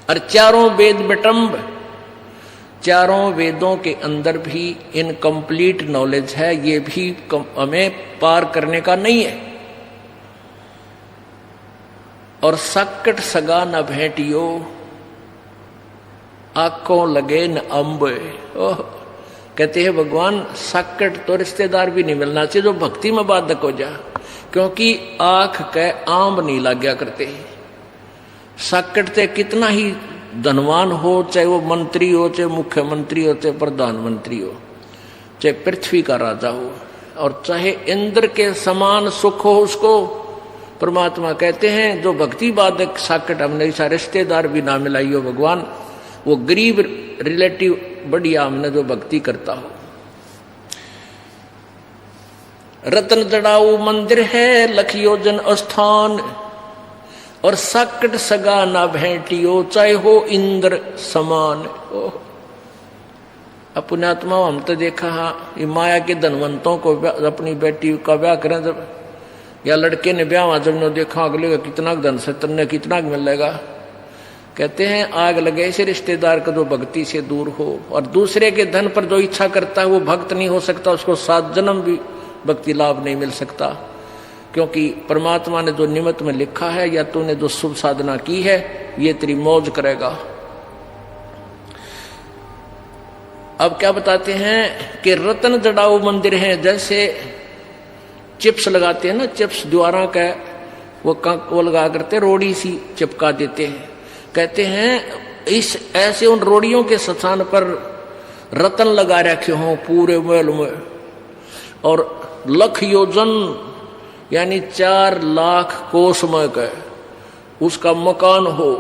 और चारों वेद बिटंब, चारों वेदों के अंदर भी इनकम्प्लीट नॉलेज है, ये भी हमें पार करने का नहीं है। और सकट सगा न भेटियो आंखों लगे न अम्ब। ओह, कहते हैं भगवान सकट तो रिश्तेदार भी नहीं मिलना चाहिए जो भक्ति में बाधक हो जा, क्योंकि आंख के आंब नहीं लग गया करते। सकट से कितना ही धनवान हो, चाहे वो मंत्री हो, चाहे मुख्यमंत्री हो, चाहे प्रधानमंत्री हो, चाहे पृथ्वी का राजा हो, और चाहे इंद्र के समान सुख हो उसको, परमात्मा कहते हैं जो भक्ति बाधक साकट हमने ऐसा रिश्तेदार भी ना मिलाई हो भगवान, वो गरीब रिलेटिव बढ़िया हमने जो भक्ति करता हो। रत्न जड़ाऊ मंदिर है लख योजन स्थान, और सकट सगा ना भेटियो चाहे हो इंद्र समान। पुण्यात्मा हम तो देखा ये माया के धनवंतों को अपनी बेटी का ब्याह करें जब, या लड़के ने ब्याह जब ने देखा अगले का कितना धन से तन्ने कितना मिलेगा, कहते हैं आग लगे ऐसे रिश्तेदार का जो भक्ति से दूर हो। और दूसरे के धन पर जो इच्छा करता है वो भक्त नहीं हो सकता, उसको 7 जन्म भी भक्ति लाभ नहीं मिल सकता, क्योंकि परमात्मा ने जो निमित्त में लिखा है या तूने जो शुभ साधना की है ये तेरी मौज करेगा। अब क्या बताते हैं कि रत्न जड़ाऊ मंदिर हैं, जैसे चिप्स लगाते हैं ना, चिप्स द्वारा का वो लगा करते रोड़ी सी चिपका देते हैं। कहते हैं इस ऐसे उन रोड़ियों के स्थान पर रतन लगा रखे हों पूरे महल में, और लख योजन यानी 4 लाख कोस में का उसका मकान हो,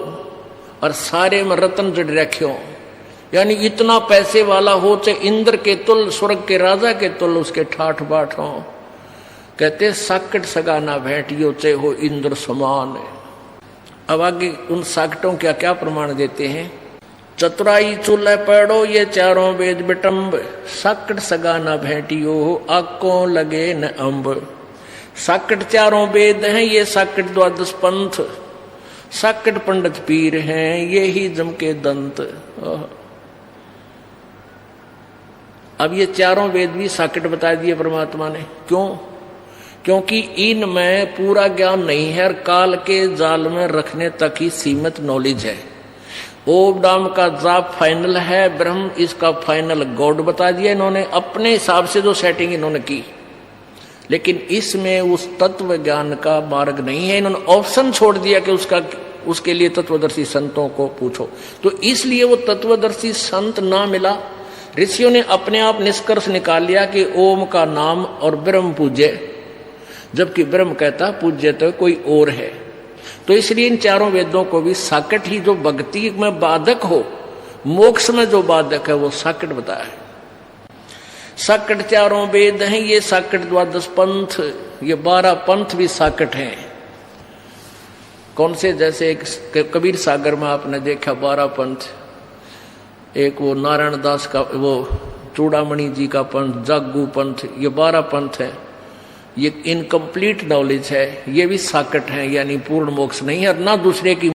और सारे में रतन जड़ रखे हो, यानी इतना पैसे वाला हो, चाहे इंद्र के तुल स्वर्ग के राजा के तुल उसके ठाठ बाट हो। कहते साकट सगा ना भेटियो चाहे हो इंद्र समान। अब आगे उन साकटों क्या क्या प्रमाण देते हैं। चतुराई चूल्हे पढ़ो ये चारों वेद बिटंब, साकट सगा ना भेटियो आंखों लगे न अम्ब। साकट चारों वेद हैं ये साकट द्वादश पंथ, साकट पंडित पीर हैं ये ही जम के दंत। अब ये चारों वेद भी साकट बता दिए परमात्मा ने। क्यों? क्योंकि इनमें पूरा ज्ञान नहीं है और काल के जाल में रखने तक ही सीमित नॉलेज है। ओम नाम का जाप फाइनल है, ब्रह्म इसका फाइनल गॉड बता दिया इन्होंने, अपने हिसाब से जो सेटिंग इन्होंने की, लेकिन इसमें उस तत्व ज्ञान का मार्ग नहीं है। इन्होंने ऑप्शन छोड़ दिया कि उसके लिए तत्वदर्शी संतों को पूछो, तो इसलिए वो तत्वदर्शी संत ना मिला। ऋषियों ने अपने आप निष्कर्ष निकाल लिया कि ओम का नाम और ब्रह्म पूज्य, जबकि ब्रह्म कहता पूज्य तो कोई और है। तो इसलिए इन चारों वेदों को भी साकट ही, जो भक्ति में बाधक हो, मोक्ष में जो बाधक है वो साकट बताया है। साकट चारों वेद हैं ये साकट द्वादश पंथ, ये 12 पंथ भी साकट हैं। कौन से? जैसे एक कबीर सागर में आपने देखा 12 पंथ, एक वो नारायण दास का, वो चूड़ामणि जी का पंथ, जागू पंथ, ये 12 पंथ है। ये इनकम्प्लीट नॉलेज है, ये भी साकट है, यानी पूर्ण मोक्ष नहीं है और ना दूसरे की